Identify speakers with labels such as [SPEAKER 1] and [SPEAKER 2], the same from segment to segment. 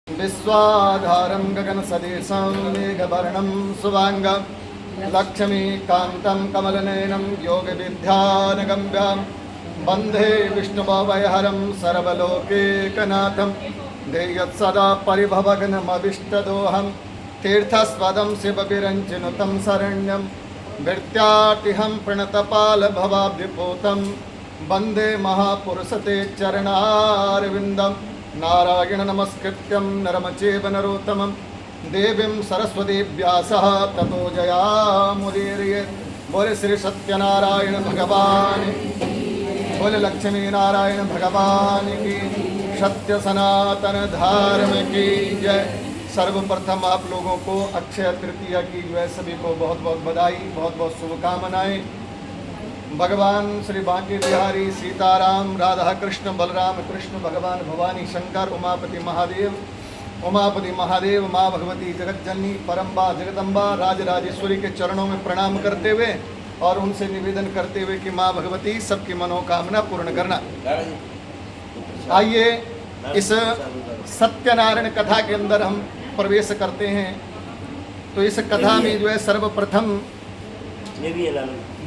[SPEAKER 1] विश्वाधारं गगनसदृशं मेघवर्णं शुभांगं लक्ष्मीकान्तं कमलनयनं योगविद्यानगम्यं वन्दे विष्णुभवहरं सर्वलोकैकनाथं ध्येयत्सदा परिभवघ्नमभीष्टदोहं तीर्थस्पदं शिवविरञ्जनुतं शरण्यं भृत्यातिहं प्रणतपालभवाब्धिपूतं वन्दे महापुरुषते चरणारविन्दं नारायण नमस्कृत्यं नरं चैव नरोत्तमं देवीं सरस्वती व्यासः ततो जयामुदीरयेत्। बोले श्री सत्यनारायण भगवान, बोले लक्ष्मी नारायण भगवान की, सत्य सनातन धर्म की जय। सर्वप्रथम आप लोगों को अक्षय तृतीया की जो है सभी को बहुत बहुत बधाई, बहुत बहुत शुभकामनाएं। भगवान श्री बांके बिहारी सीताराम, राधा कृष्ण बलराम कृष्ण, भगवान भवानी शंकर, उमापति महादेव, माँ भगवती जगतजननी परम्बा जगदम्बा राजराजेश्वरी के चरणों में प्रणाम करते हुए और उनसे निवेदन करते हुए कि माँ भगवती सबकी मनोकामना पूर्ण करना। आइए इस सत्यनारायण कथा के अंदर हम प्रवेश करते हैं। तो इस कथा में जो है सर्वप्रथम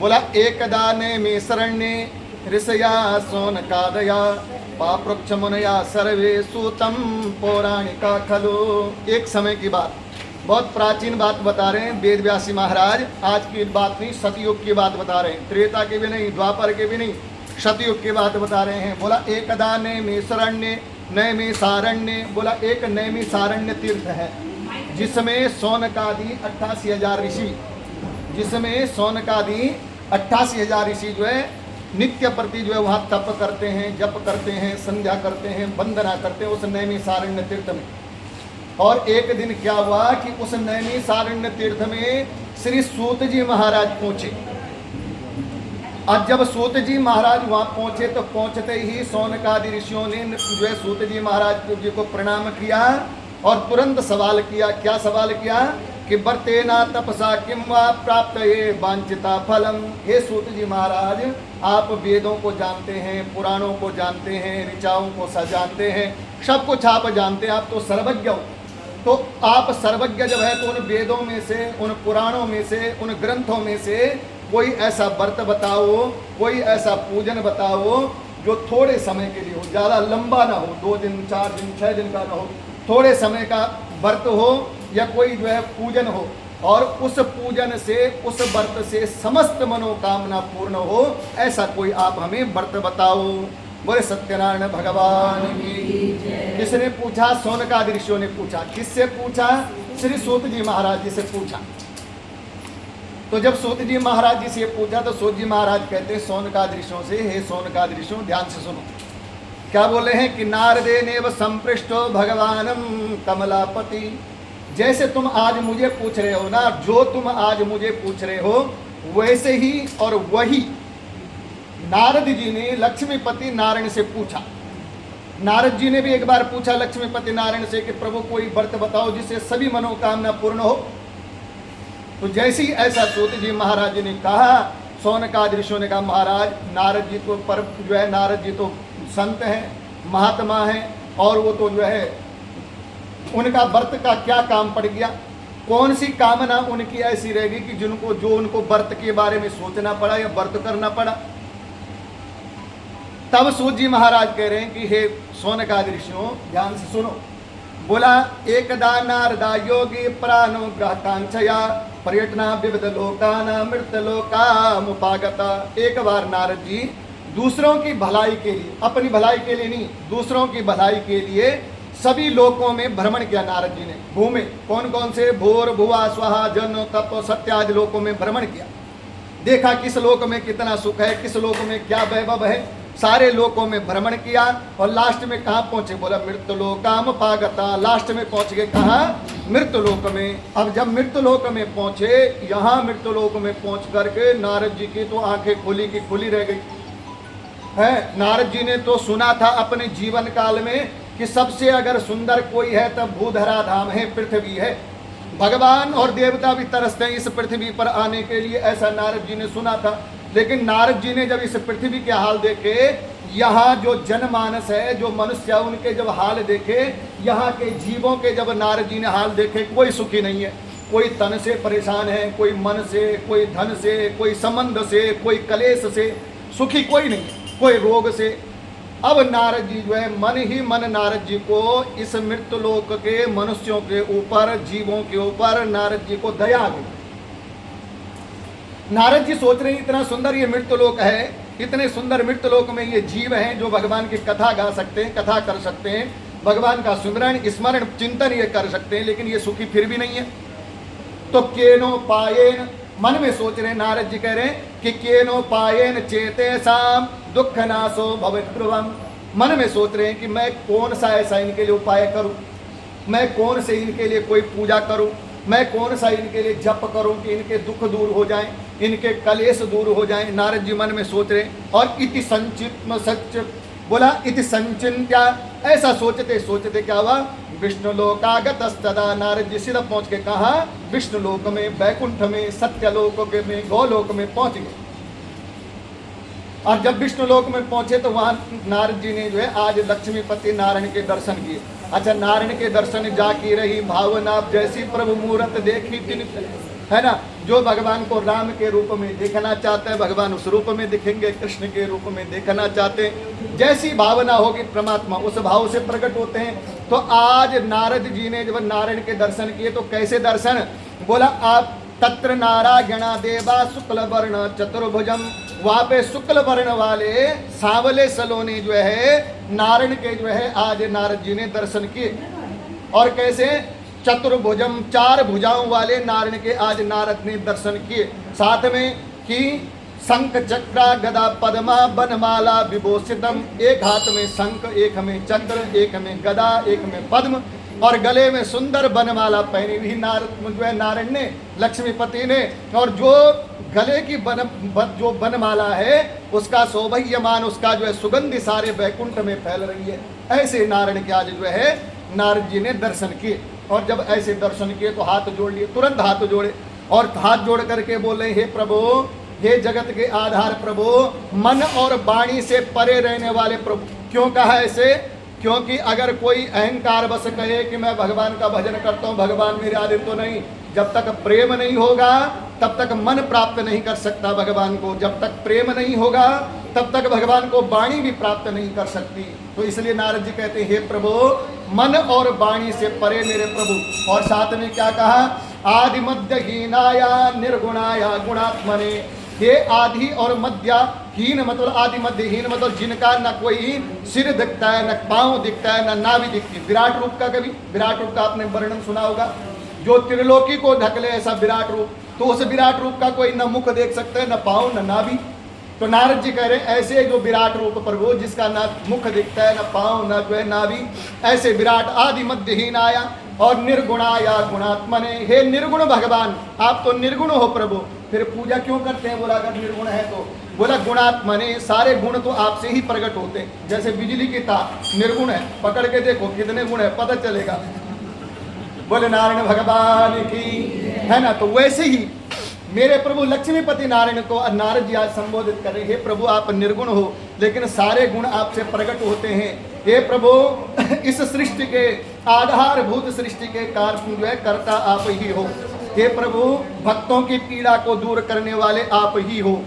[SPEAKER 1] बोला, एकदा ने में शरण्ये ऋषया सोनकादया पाप्रोक्ष मुनया सर्वे सूतम पौराणिका खलो। एक समय की बात, बहुत प्राचीन बात बता रहे हैं वेद व्यासी महाराज। आज की बात नहीं, सतयुग की बात बता रहे हैं, त्रेता के भी नहीं, द्वापर के भी नहीं, सतयुग की बात बता रहे हैं। बोला एकदा ने में शरण्ये, नैमी सारण्य। बोला एक नैमी सारण्य तीर्थ है जिसमें सौनकादि 88,000 ऋषि, जिसमें सौनकादि 88,000 ऋषि जो है नित्य प्रति जो है वहाँ तप करते हैं, जप करते हैं, संध्या करते हैं, वंदना करते हैं उस नैमी सारण्य तीर्थ में। और एक दिन क्या हुआ कि उस नैमी सारण्य तीर्थ में श्री सूत जी महाराज पहुँचे। आज जब सूत जी महाराज वहाँ पहुँचे तो पहुँचते ही सौनकादि ऋषियों ने जो है सूत जी महाराज जी को प्रणाम किया और तुरंत सवाल किया। क्या सवाल किया कि वर्तेना तपसा किम वा प्राप्त ये वांछिता फलम। हे सूत जी महाराज, आप वेदों को जानते हैं, पुराणों को जानते हैं, ऋचाओं को जानते हैं, सब कुछ आप जानते हैं, आप तो सर्वज्ञ हो। तो आप सर्वज्ञ जब है तो उन वेदों में से, उन पुराणों में से, उन ग्रंथों में से कोई ऐसा व्रत बताओ, कोई ऐसा पूजन बताओ जो थोड़े समय के लिए हो, ज़्यादा लंबा ना हो, 2 दिन 4 दिन 6 दिन का ना हो, थोड़े समय का व्रत हो या कोई जो है पूजन हो और उस पूजन से, उस व्रत से समस्त मनोकामना पूर्ण हो, ऐसा कोई आप हमें व्रत बताओ। बोले सत्यनारायण भगवान की। किसने पूछा? सौनकादि ऋषियों ने पूछा। किससे पूछा? श्री सूत जी महाराज जी से पूछा। तो जब सूत जी महाराज जी से पूछा तो सूत जी महाराज कहते हैं सौनकादि ऋषियों से, हे सौनकादि ऋषियों ध्यान से सुनो। क्या बोले हैं कि नारदेनेव संपृष्टो भगवानम कमलापति। जैसे तुम आज मुझे पूछ रहे हो ना, जो तुम आज मुझे पूछ रहे हो वैसे ही और वही नारद जी ने लक्ष्मीपति नारायण से पूछा। नारद जी ने भी एक बार पूछा लक्ष्मीपति नारायण से कि प्रभु कोई व्रत बताओ जिससे सभी मनोकामना पूर्ण हो। तो जैसे ही ऐसा सूत जी महाराज जी ने कहा, सौनकादि ऋषियों ने कहा महाराज नारद जी तो पर जो है, नारद जी तो संत हैं, महात्मा हैं और वो तो जो है उनका व्रत का क्या काम पड़ गया, कौन सी कामना उनकी ऐसी रहेगी कि जिनको जो उनको व्रत के बारे में सोचना पड़ा या व्रत करना पड़ा। तब सूत जी महाराज कह रहे हैं कि हे सौनकादि ऋषियों ध्यान से सुनो। बोला एकदा नारदा योगी प्राणोग्रह कांक्षया पर्यटना विविध लोकाना मृत लोकामुपागता। एक बार नारद जी दूसरों की भलाई के लिए, अपनी भलाई के लिए नहीं, दूसरों की भलाई के लिए सभी लोकों में भ्रमण किया नारद जी ने। भूमि कौन कौन से? भूर भुवा स्वाहा जन तप सत्य आदि लोकों में भ्रमण किया। देखा किस लोक में कितना सुख है, किस लोक में क्या वैभव है, सारे लोकों में भ्रमण किया और लास्ट में कहाँ पहुंचे? बोला मृत्युलोकाम पागता। लास्ट में पहुंच गए कहाँ? मृत्युलोक में। अब जब मृत्युलोक में पहुंचे, यहाँ मृत्युलोक में पहुंच करके नारद जी की तो आंखें खुली की खुली रह गई है। नारद जी ने तो सुना था अपने जीवन काल में कि सबसे अगर सुंदर कोई है तब भूधरा धाम है, पृथ्वी है। भगवान और देवता भी तरसते हैं इस पृथ्वी पर आने के लिए, ऐसा नारद जी ने सुना था। लेकिन नारद जी ने जब इस पृथ्वी के हाल देखे, यहाँ जो जनमानस है, जो मनुष्य है, उनके जब हाल देखे, यहाँ के जीवों के जब नारद जी ने हाल देखे, कोई सुखी नहीं है। कोई तन से परेशान है, कोई मन से, कोई धन से, कोई संबंध से, कोई कलेश से, सुखी कोई नहीं, कोई रोग से। अब नारद जी जो है मन ही मन नारद जी को इस मृत्यु लोक के मनुष्यों के ऊपर, जीवों के ऊपर नारद जी को दया आ गई। नारद जी सोच रहे हैं इतना सुंदर ये मृत्यु लोक है, इतने सुंदर मृत्यु लोक में ये जीव हैं जो भगवान की कथा गा सकते हैं, कथा कर सकते हैं, भगवान का सुमरण स्मरण चिंतन ये कर सकते हैं, लेकिन ये सुखी फिर भी नहीं है। तो केनो पायेन, मन में सोच रहे नारद जी कह रहे हैं कि केनो पायेन चेते साम दुख नाशो भविद्रुवम। मन में सोच रहे हैं कि मैं कौन सा ऐसा इनके लिए उपाय करूं, मैं कौन से इनके लिए कोई पूजा करूं, मैं कौन सा इनके लिए जप करूं कि इनके दुख दूर हो जाएं, इनके कलेश दूर हो जाएं। नारद जी मन में सोच रहे हैं। और इति संचित सच बोला, इति संचिंत्या, ऐसा सोचते सोचते क्या हुआ, विष्णु लोकागतस्तदा, नारद जी सीधा पहुंच के कहा विष्णु लोक में, वैकुंठ में, सत्यलोक में, गौलोक में पहुंच गए। और जब विष्णु लोक में पहुंचे तो वहां नारद जी ने जो है आज लक्ष्मीपति नारायण के दर्शन किए। अच्छा, नारायण के दर्शन जाकी रही भावना, जैसी प्रभु मूर्त देखी तिन, है ना। जो भगवान को राम के रूप में देखना चाहते हैं, भगवान उस रूप में दिखेंगे, कृष्ण के रूप में देखना चाहते हैं, जैसी भावना होगी परमात्मा उस भाव से प्रकट होते हैं। तो आज नारद जी ने जब नारायण के दर्शन किए तो कैसे दर्शन, बोला आप तत्र नारायणा देवा शुक्ल वर्ण चतुर्भुजम, वहाँ पे शुक्ल वर्ण वाले सांवले सलोनी जो है नारायण के जो है आज नारद जी ने दर्शन किए। और कैसे, चतुर्भुजम, चार भुजाओं वाले नारायण के आज नारद ने दर्शन किए। साथ में कि शंख चक्र गदा पद्मा बनमाला विभूषितम, एक हाथ में शंख, एक में चक्र, एक में गदा, एक में पद्म, और गले में सुंदर बनमाला पहनी हुई नारद जो है नारायण ने, लक्ष्मीपति ने। और जो गले की जो बनमाला है उसका शोभयमान, उसका जो है सुगंधि सारे वैकुंठ में फैल रही है। ऐसे नारायण के आज जो है नारद जी ने दर्शन किए। और जब ऐसे दर्शन किए तो हाथ जोड़ लिए, तुरंत हाथ जोड़े और हाथ जोड़ करके बोले, हे प्रभु, हे जगत के आधार प्रभु, मन और वाणी से परे रहने वाले प्रभु। क्यों कहा ऐसे, क्योंकि अगर कोई अहंकार बस कहे कि मैं भगवान का भजन करता हूँ, भगवान मेरे आधीन, तो नहीं। जब तक प्रेम नहीं होगा तब तक मन प्राप्त नहीं कर सकता भगवान को, जब तक प्रेम नहीं होगा तब तक भगवान को वाणी भी प्राप्त नहीं कर सकती। तो इसलिए नारद जी कहते हैं, हे प्रभु, मन और वाणी से परे मेरे प्रभु। और साथ में क्या कहा, आदि मध्य हीनाया निर्गुणाया गुणात्मने, हे आदि और मध्य हीन, मतलब आदि मध्य हीन मतलब जिनका न कोई सिर दिखता है, न पांव दिखता है, न नाभि दिखती। विराट रूप का, कभी विराट रूप का आपने वर्णन सुना होगा, जो त्रिलोकी को ढक ले ऐसा विराट रूप। तो उस विराट रूप का कोई न मुख देख सकता है, न पांव, न नाभि। तो नारद जी कह रहे हैं ऐसे जो विराट रूप प्रभु, जिसका न मुख दिखता है, न पांव, न जो है नाभि, ऐसे विराट आदि मध्यहीन आया और निर्गुणाया गुणात्मने, हे निर्गुण भगवान, आप तो निर्गुण हो प्रभु, फिर पूजा क्यों करते हैं? बोला अगर निर्गुण है तो, बोला गुणात्मने, सारे गुण तो आपसे ही प्रकट होते हैं। जैसे बिजली की तार निर्गुण है, पकड़ के देखो कितने गुण है, पता चलेगा। बोले नारायण भगवान की, है ना। तो वैसे ही मेरे प्रभु लक्ष्मीपति नारायण को नारद जी आज संबोधित कर रहे, हे प्रभु आप निर्गुण हो, लेकिन सारे गुण आपसे प्रकट होते हैं। हे प्रभु, इस सृष्टि के आधारभूत, सृष्टि के कार्य जो है कर्ता आप ही हो। हे प्रभु, भक्तों की पीड़ा को दूर करने वाले आप ही हो।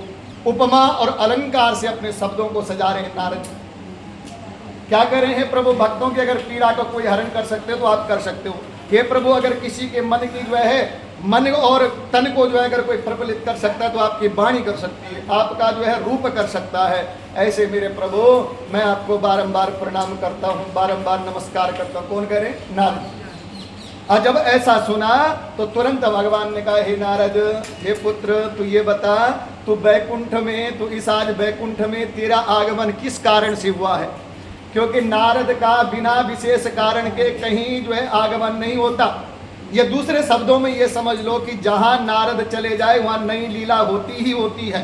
[SPEAKER 1] उपमा और अलंकार से अपने शब्दों को सजा रहे हैं नारद। क्या कर रहे हैं प्रभु, भक्तों की अगर पीड़ा को कोई हरण कर सकते हो तो आप कर सकते हो। हे प्रभु, अगर किसी के मन की जो है, मन और तन को जो है अगर कोई प्रफुल्लित कर सकता है तो आपकी वाणी कर सकती है, आपका जो है रूप कर सकता है। ऐसे मेरे प्रभु मैं आपको बारंबार प्रणाम करता हूँ, बारंबार नमस्कार करता हूँ। कौन करे? नारद। और जब ऐसा सुना तो तुरंत भगवान ने कहा, हे नारद, हे पुत्र, तू ये बता, तू बैकुंठ में, तू इस आज बैकुंठ में तेरा आगमन किस कारण से हुआ है? क्योंकि नारद का बिना विशेष कारण के कहीं जो है आगमन नहीं होता। ये दूसरे शब्दों में ये समझ लो कि जहाँ नारद चले जाए वहाँ नई लीला होती ही होती है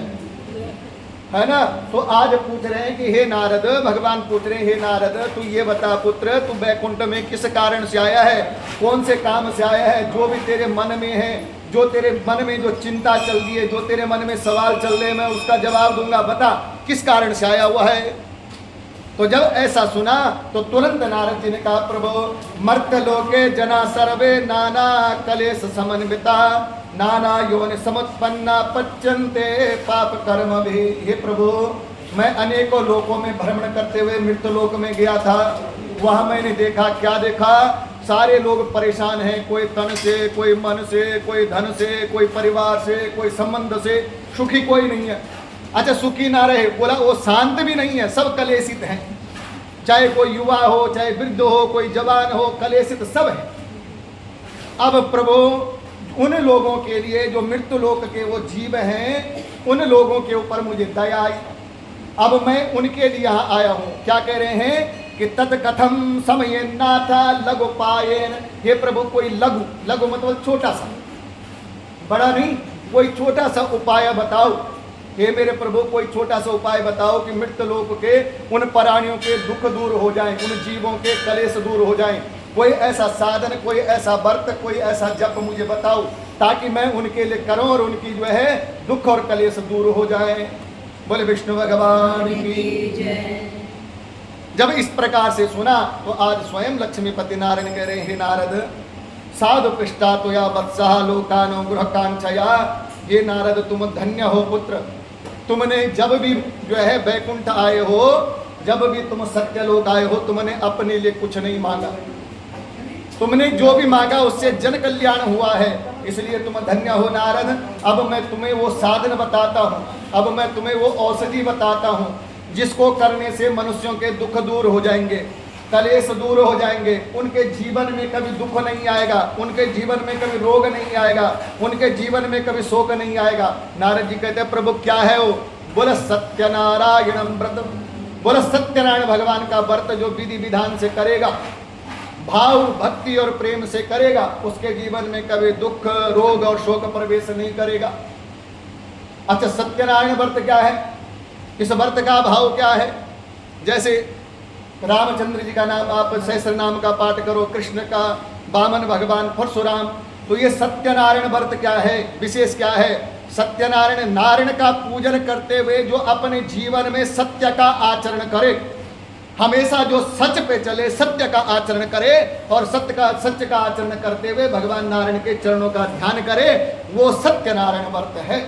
[SPEAKER 1] ना। तो आज पूछ रहे हैं कि हे नारद, भगवान पूछ रहे हैं, हे नारद, तू ये बता पुत्र, तू बैकुंठ में किस कारण से आया है, कौन से काम से आया है? जो भी तेरे मन में है, जो तेरे मन में जो चिंता चल रही है, जो तेरे मन में सवाल चल रहे हैं, मैं उसका जवाब दूंगा, बता किस कारण से आया हुआ है। तो जब ऐसा सुना तो तुरंत नारद जी ने कहा, प्रभु मर्त्यलोके जना सर्वे नाना कलेश समन्विता नाना योनि समुत्पन्ना पच्यन्ते पाप कर्म भी। हे प्रभु, मैं अनेकों लोकों में भ्रमण करते हुए मृत्युलोक में गया था। वहाँ मैंने देखा, क्या देखा? सारे लोग परेशान हैं, कोई तन से, कोई मन से, कोई धन से, कोई परिवार से, कोई संबंध से, सुखी कोई नहीं है। अच्छा, सुखी ना रहे, बोला वो शांत भी नहीं है, सब कलेशित हैं। चाहे कोई युवा हो, चाहे वृद्ध हो, कोई जवान हो, कलेशित सब है। अब प्रभु उन लोगों के लिए जो मृत्यु लोक के वो जीव हैं, उन लोगों के ऊपर मुझे दया आई। अब मैं उनके लिए यहाँ आया हूँ। क्या कह रहे हैं कि तत्कथम समय नाथा लघु पायेन। हे प्रभु, कोई लघु, लघु मतलब छोटा सा, बड़ा नहीं, कोई छोटा सा उपाय बताओ। हे मेरे प्रभु, कोई छोटा सा उपाय बताओ कि मृत्यु लोक के उन प्राणियों के दुख दूर हो जाएं, उन जीवों के कलेश दूर हो जाएं। कोई ऐसा साधन, कोई ऐसा व्रत, कोई ऐसा जप मुझे बताओ ताकि मैं उनके लिए करूं और उनकी जो है दुख और कलेश दूर हो जाए। बोले विष्णु भगवान की जय। जब इस प्रकार से सुना तो आज स्वयं लक्ष्मीपति नारायण कह रहे हैं, नारद साधु पृष्ठा तो या वत्सः लोकानो गृह कांक्षया। ये नारद तुम धन्य हो पुत्र, तुमने जब भी जो है वैकुंठ आए हो, जब भी तुम सत्यलोक आए हो, तुमने अपने लिए कुछ नहीं मांगा। तुमने जो भी मांगा उससे जन कल्याण हुआ है, इसलिए तुम धन्य हो नारद। अब मैं तुम्हें वो साधन बताता हूँ, अब मैं तुम्हें वो औषधि बताता हूँ जिसको करने से मनुष्यों के दुख दूर हो जाएंगे, कलेश दूर हो जाएंगे, उनके जीवन में कभी दुख नहीं आएगा, उनके जीवन में कभी रोग नहीं आएगा, उनके जीवन में कभी शोक नहीं आएगा। नारद जी कहते हैं, प्रभु क्या है वो? बोला सत्यनारायणम व्रत। बोला सत्यनारायण भगवान का व्रत जो विधि विधान से करेगा, भाव भक्ति और प्रेम से करेगा, उसके जीवन में कभी दुख, रोग और शोक प्रवेश नहीं करेगा। अच्छा, सत्यनारायण व्रत क्या है? इस व्रत का भाव क्या है? जैसे रामचंद्र जी का नाम आप सहस्र नाम का पाठ करो, कृष्ण का, वामन भगवान, परशुराम, तो ये सत्यनारायण व्रत क्या है, विशेष क्या है? सत्यनारायण, नारायण का पूजन करते हुए जो अपने जीवन में सत्य का आचरण करे, हमेशा जो सच पे चले, सत्य का आचरण करे और सत्य का आचरण करते हुए भगवान नारायण के चरणों का ध्यान करे, वो सत्यनारायण व्रत है।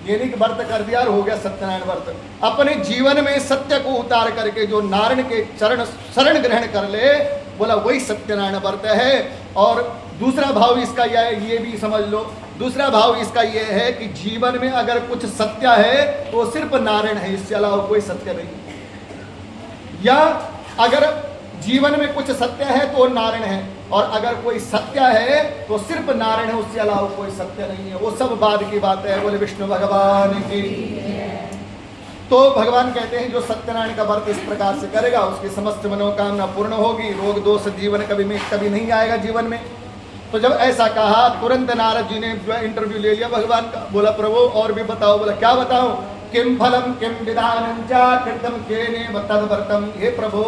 [SPEAKER 1] ये नहीं कि व्रत कर दिया और हो गया सत्यनारायण व्रत। अपने जीवन में सत्य को उतार करके जो नारायण के चरण शरण ग्रहण कर ले, बोला वही सत्यनारायण व्रत है। और दूसरा भाव इसका यह है, ये भी समझ लो, दूसरा भाव इसका यह है कि जीवन में अगर कुछ सत्य है तो सिर्फ नारायण है, इससे अलावा कोई सत्य नहीं। या अगर जीवन में कुछ सत्य है तो नारायण है, और अगर कोई सत्य है तो सिर्फ नारायण है, उससे अलावा कोई सत्य नहीं है। वो सब बाद की बात है। बोले विष्णु भगवान की। तो भगवान कहते हैं जो सत्यनारायण का व्रत इस प्रकार से करेगा उसकी समस्त मनोकामना पूर्ण होगी, रोग दोष जीवन कभी नहीं आएगा जीवन में। तो जब ऐसा कहा तुरंत नारद जी ने जो इंटरव्यू ले लिया भगवान का। बोला प्रभु और भी बताओ। बोला क्या बताऊं? किम फलम किम विधानम च कृतम केने तद व्रतम। हे प्रभु,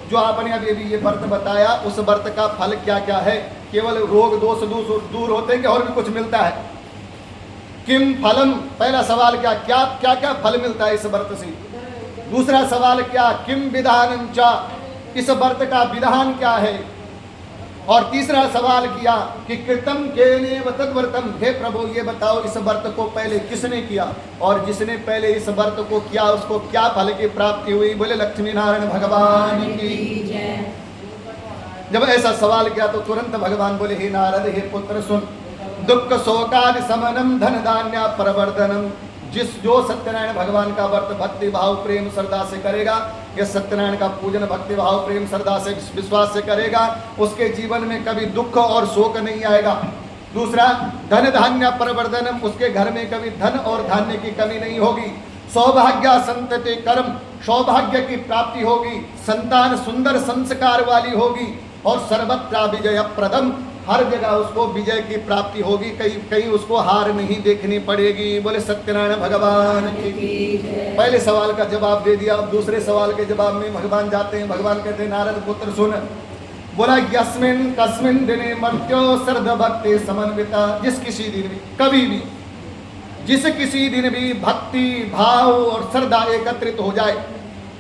[SPEAKER 1] जो आपने अभी ये व्रत बताया उस व्रत का फल क्या क्या है? केवल रोग दोष दूर होते हैं कि और भी कुछ मिलता है? किम फलम, पहला सवाल क्या क्या क्या क्या फल मिलता है इस व्रत से? दूसरा सवाल क्या, किम विधानम च, इस व्रत का विधान क्या है? और तीसरा सवाल किया कि कृतम केने तद व्रतम। हे प्रभु ये बताओ इस व्रत को पहले किसने किया, और जिसने पहले इस व्रत को किया उसको क्या फल की प्राप्ति हुई? बोले लक्ष्मी नारायण भगवान की जय। जब ऐसा सवाल किया तो तुरंत भगवान बोले हे नारद, हे पुत्र सुन, दुख शोकादि समनम धन धान्य प्रवर्धनम। जो सत्यनारायण भगवान का व्रत भक्ति भाव प्रेम श्रद्धा से करेगा, यह सत्यनारायण का पूजन भक्ति भाव प्रेम श्रद्धा से विश्वास से करेगा, उसके जीवन में कभी दुख और शोक नहीं आएगा। दूसरा धन धान्य प्रवर्धनम, उसके घर में कभी धन और धान्य की कमी नहीं होगी। सौभाग्य संतति कर्म, सौभाग्य की प्राप्ति होगी। संतान सुंदर संस्कार वाली होगी। और सर्वत्र विजय प्रदम, हर जगह उसको विजय की प्राप्ति होगी, कहीं उसको हार नहीं देखनी पड़ेगी। बोले सत्यनारायण भगवान की। पहले सवाल का जवाब दे दिया। अब दूसरे सवाल के जवाब में भगवान जाते हैं। भगवान कहते हैं नारद पुत्र सुन। बोला यस्मिन कस्मिन दिने मर्त्यो श्रद्ध भक्ति समन्विता। जिस किसी दिन भी, कभी भी, जिस किसी दिन भी भक्ति भाव और श्रद्धा एकत्रित हो जाए,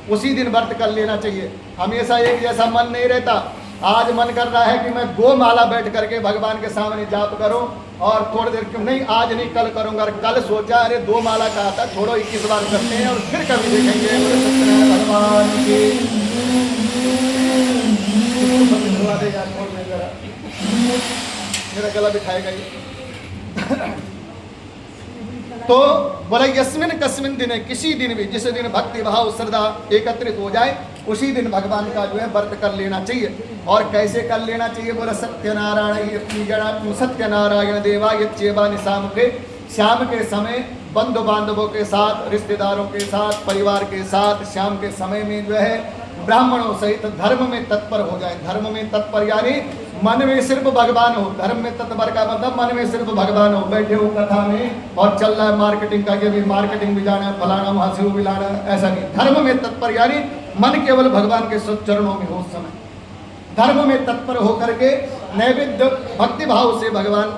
[SPEAKER 1] उसी दिन व्रत कर लेना चाहिए। हमेशा एक जैसा मन नहीं रहता। आज मन कर रहा है कि मैं 2 माला बैठ करके भगवान के सामने जाप करूं और थोड़ी देर क्यों नहीं, आज नहीं कल करूंगा। और कल सोचा अरे 2 माला कहा था, छोड़ो 21 बार करते हैं और फिर कभी देखेंगे। भगवान की मेरा गला बिठाएगा ये। तो बोला यस्मिन कस्मिन दिन, किसी दिन भी, जिस दिन भक्ति भाव श्रद्धा एकत्रित हो जाए उसी दिन भगवान का जो है व्रत कर लेना चाहिए। और कैसे कर लेना चाहिए? बोला सत्यनारायण देवा यच्चेवा शाम के, शाम के समय बंधु बांधवों के साथ, रिश्तेदारों के साथ, परिवार के साथ शाम के समय में जो है ब्राह्मणों सहित धर्म में तत्पर हो जाए। धर्म में तत्पर यानी मन में सिर्फ भगवान हो। धर्म में तत्पर का मतलब मन में सिर्फ भगवान हो। बैठे हो कथा में और चल रहा है मार्केटिंग का, ये भी मार्केटिंग भी जाना है, फलाना वहां से वो भी लाना है, ऐसा नहीं। धर्म में तत्पर यानी मन केवल भगवान के चरणों में हो। उस समय धर्म में तत्पर होकर के नैवेद्य भक्ति भाव से भगवान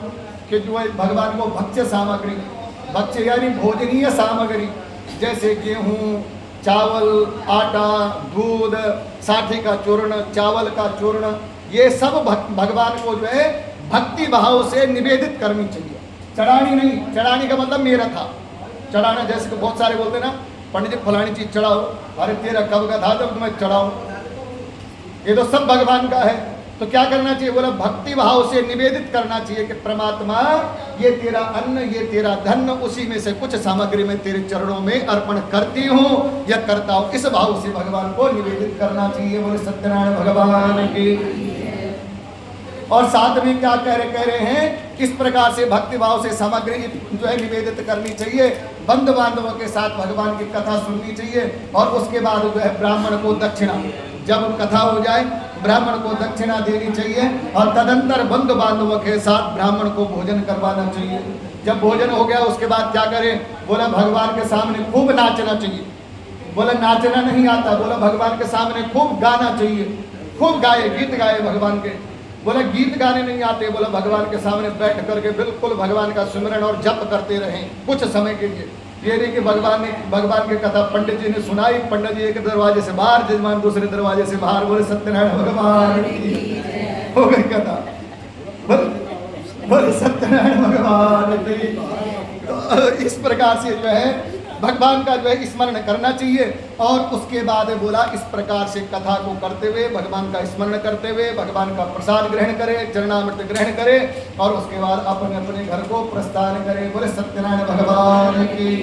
[SPEAKER 1] के जो है भगवान को भक्ष्य सामग्री, भक्ष्य यानी भोजनीय सामग्री, जैसे गेहूं, चावल, आटा, दूध, साठी का चूर्ण, चावल का चूर्ण, ये सब भगवान को जो है भक्ति भाव से निवेदित करनी चाहिए। चढ़ानी नहीं। चढ़ाने का मतलब मेरा था चढ़ाना, जैसे कि बहुत सारे बोलते ना पंडित जी फलानी चीज चढ़ाओ, अरे तेरा कब का था जब तुम्हें चढ़ाओ, ये तो सब भगवान का है। तो क्या करना चाहिए? बोला भक्ति भाव से निवेदित करना चाहिए कि परमात्मा ये तेरा अन्न, ये तेरा धन, उसी में से कुछ सामग्री में तेरे चरणों में अर्पण करती हूँ या करता हूँ। इस भाव से भगवान को निवेदित करना चाहिए। बोले सत्यनारायण भगवान की। और साथ में क्या कह रहे हैं? किस प्रकार से भक्ति भाव से सामग्री जो है निवेदित करनी चाहिए। बंधु बांधवों के साथ भगवान की कथा सुननी चाहिए और उसके बाद जो है ब्राह्मण को दक्षिणा, जब कथा हो जाए ब्राह्मण को दक्षिणा देनी चाहिए और तदंतर बंधु बांधवों के साथ ब्राह्मण को भोजन करवाना चाहिए। जब भोजन हो गया उसके बाद क्या करें? बोला भगवान के सामने खूब नाचना चाहिए। बोला नाचना नहीं आता, बोला भगवान के सामने खूब गाना चाहिए। खूब गाए, गीत गाए भगवान के। बोला गीत गाने नहीं आते, बोला भगवान के सामने बैठ करके बिल्कुल भगवान का सुमिरन और जप करते रहें कुछ समय के लिए। ये नहीं कि भगवान की कथा पंडित जी ने सुनाई, पंडित जी एक दरवाजे से बाहर, जजमान दूसरे दरवाजे से बाहर। बोले सत्यनारायण भगवान की हो गई कथा। बोले सत्यनारायण भगवान की। तो इस प्रकार से जो है भगवान का जो है स्मरण करना चाहिए। और उसके बाद बोला इस प्रकार से कथा को करते हुए, भगवान का स्मरण करते हुए भगवान का प्रसाद ग्रहण करे, चरणामृत ग्रहण करे और उसके बाद अपने अपने घर को प्रस्थान करे। बोले सत्यनारायण भगवान की।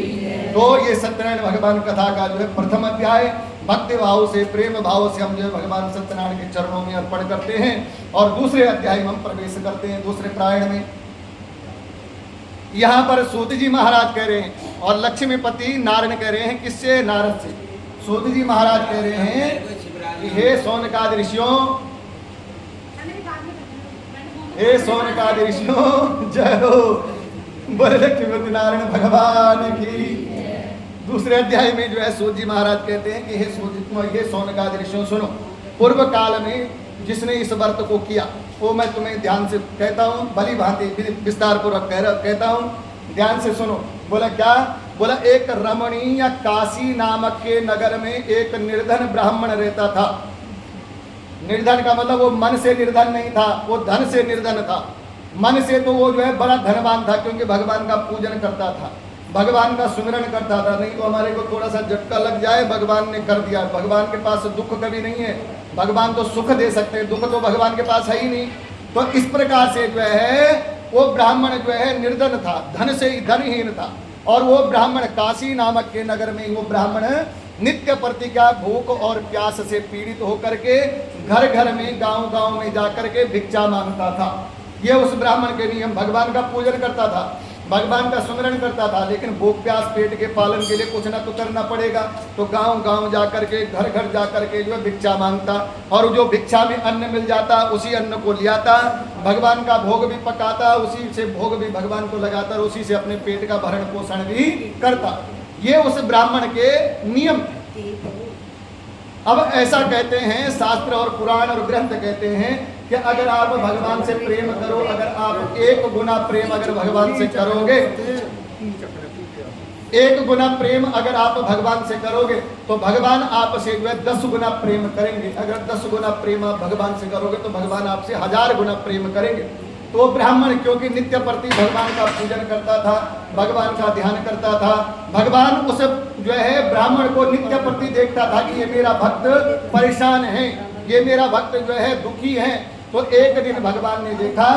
[SPEAKER 1] तो ये सत्यनारायण भगवान कथा का जो है प्रथम अध्याय भक्ति भाव से, प्रेम भाव से हम जो है भगवान सत्यनारायण के चरणों में अर्पण करते हैं। और दूसरे अध्याय में हम प्रवेश करते हैं, दूसरे प्रायण में। यहाँ पर सूत जी महाराज कह रहे हैं और लक्ष्मीपति नारायण कह रहे हैं। किससे? नारद से। सूत जी महाराज कह रहे हैं कि हे सौनकादि ऋषियों, हे सौनकादि ऋषियों जय हो। बोले लक्ष्मीपति नारायण भगवान की। दूसरे अध्याय में जो है सूत जी महाराज कहते हैं कि हे सौनकादि ऋषियों सुनो, पूर्व काल में जिसने इस व्रत को किया वो मैं तुम्हें ध्यान से कहता हूँ, भली भांति विस्तार पूर्वक कहता हूँ, ध्यान से सुनो। बोला क्या? बोला एक रमणीय काशी नामक के नगर में एक निर्धन ब्राह्मण रहता था। निर्धन का मतलब वो मन से निर्धन नहीं था, वो धन से निर्धन था। मन से तो वो जो है बड़ा धनवान था क्योंकि भगवान का पूजन करता था, भगवान का सुमिरन करता था। नहीं तो हमारे को थोड़ा सा झटका लग जाए, भगवान ने कर दिया। भगवान के पास दुख कभी नहीं है, भगवान तो सुख दे सकते हैं, दुख तो भगवान के पास है ही नहीं। तो इस प्रकार से जो है वो ब्राह्मण जो है निर्धन था, धन से ही धनहीन था। और वो ब्राह्मण काशी नामक के नगर में वो ब्राह्मण नित्य प्रतिज्ञा भूख और प्यास से पीड़ित होकर के घर घर में, गांव गांव में जाकर के भिक्षा मांगता था। ये उस ब्राह्मण के नियम। भगवान का पूजन करता था, भगवान का सुमिरन करता था, लेकिन भूख प्यास पेट के पालन के लिए कुछ ना तो करना पड़ेगा। तो गांव गांव जाकर के, घर घर जाकर के जो है भिक्षा मांगता और जो भिक्षा में अन्न मिल जाता उसी अन्न को लियाता, भगवान का भोग भी पकाता, उसी से भोग भी भगवान को लगाता और उसी से अपने पेट का भरण पोषण भी करता। ये उस ब्राह्मण के नियम थे। अब ऐसा कहते हैं शास्त्र और पुराण और ग्रंथ कहते हैं कि अगर आप भगवान से प्रेम करो, अगर आप 1 गुना प्रेम अगर भगवान से करोगे, 1 गुना प्रेम अगर आप भगवान से करोगे तो भगवान आपसे जो है 10 गुना प्रेम करेंगे। अगर 10 गुना प्रेम आप भगवान से करोगे तो भगवान आपसे 1000 गुना प्रेम करेंगे। तो ब्राह्मण क्योंकि नित्य प्रति भगवान का पूजन करता था, भगवान का ध्यान करता था, भगवान उस जो है ब्राह्मण को नित्य प्रति देखता था कि ये मेरा भक्त परेशान है, ये मेरा भक्त जो है दुखी है। तो एक दिन भगवान ने देखा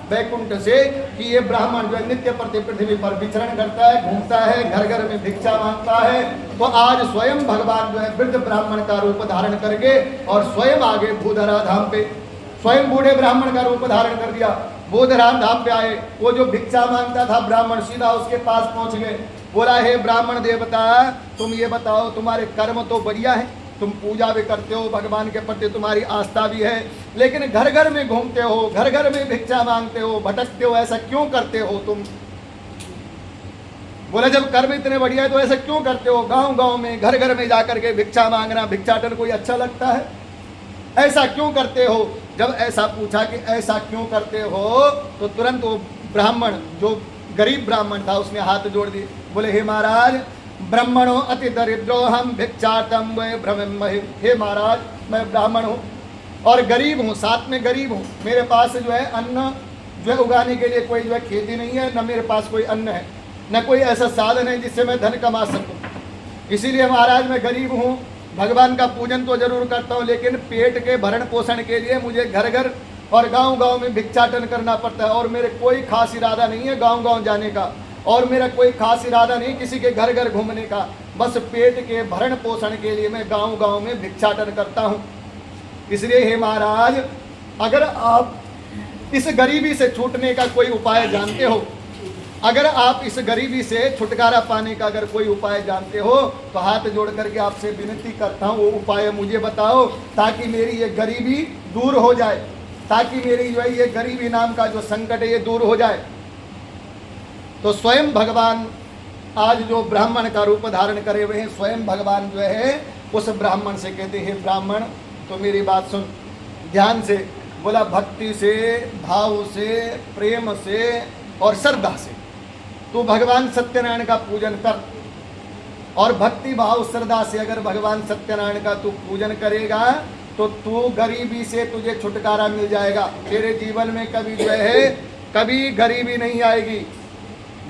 [SPEAKER 1] वैकुंठ से कि ये ब्राह्मण जो है नित्य प्रति पृथ्वी पर विचरण करता है, घूमता है, घर घर में भिक्षा मांगता है। तो आज स्वयं भगवान जो है वृद्ध ब्राह्मण का रूप धारण करके और स्वयं आगे भूधरा धाम पे स्वयं बूढ़े ब्राह्मण का रूप धारण कर दिया। भूधरा धाम पे आए, वो जो भिक्षा मांगता था ब्राह्मण सीधा उसके पास पहुंच गए। बोला, हे ब्राह्मण देवता, तुम ये बताओ तुम्हारे कर्म तो बढ़िया है, तुम पूजा भी करते हो, भगवान के प्रति तुम्हारी आस्था भी है, लेकिन घर घर में घूमते हो, घर घर में भिक्षा मांगते हो, भटकते हो, ऐसा क्यों करते हो तुम? बोले, जब कर्म इतने बढ़िया है तो ऐसा क्यों करते हो? गांव गांव में घर घर में जाकर के भिक्षा मांगना, भिक्षाटन कोई अच्छा लगता है? ऐसा क्यों करते हो? जब ऐसा पूछा कि ऐसा क्यों करते हो, तो तुरंत वो ब्राह्मण जो गरीब ब्राह्मण था उसने हाथ जोड़ दिए। बोले, हे महाराज, ब्राह्मणो अति दरिद्रो हम भिक्षाटम वे भ्रमम। हे महाराज, मैं ब्राह्मण हूँ और गरीब हूँ, साथ में गरीब हूँ। मेरे पास जो है अन्न जो है उगाने के लिए कोई जो है खेती नहीं है, न मेरे पास कोई अन्न है, न कोई ऐसा साधन है जिससे मैं धन कमा सकूँ। इसीलिए महाराज मैं गरीब हूँ, भगवान का पूजन तो जरूर करता हूँ, लेकिन पेट के भरण पोषण के लिए मुझे घर घर और गांव गांव में भिक्षाटन करना पड़ता है। और मेरे कोई खास इरादा नहीं है गांव गांव जाने का, और मेरा कोई खास इरादा नहीं किसी के घर घर घूमने का, बस पेट के भरण पोषण के लिए मैं गांव गांव में भिक्षाटन करता हूँ। इसलिए हे महाराज, अगर आप इस गरीबी से छूटने का कोई उपाय जानते हो, अगर आप इस गरीबी से छुटकारा पाने का अगर कोई उपाय जानते हो तो हाथ जोड़ करके आपसे विनती करता हूँ, वो उपाय मुझे बताओ, ताकि मेरी ये गरीबी दूर हो जाए, ताकि मेरी जो है ये गरीबी नाम का जो संकट है ये दूर हो जाए। तो स्वयं भगवान आज जो ब्राह्मण का रूप धारण करे हुए हैं, स्वयं भगवान जो है उस ब्राह्मण से कहते हैं, ब्राह्मण तो मेरी बात सुन ध्यान से। बोला, भक्ति से, भाव से, प्रेम से और श्रद्धा से तू भगवान सत्यनारायण का पूजन कर। और भक्ति भाव श्रद्धा से अगर भगवान सत्यनारायण का तू पूजन करेगा तो तू गरीबी से तुझे छुटकारा मिल जाएगा। तेरे जीवन में कभी जो है कभी गरीबी नहीं आएगी,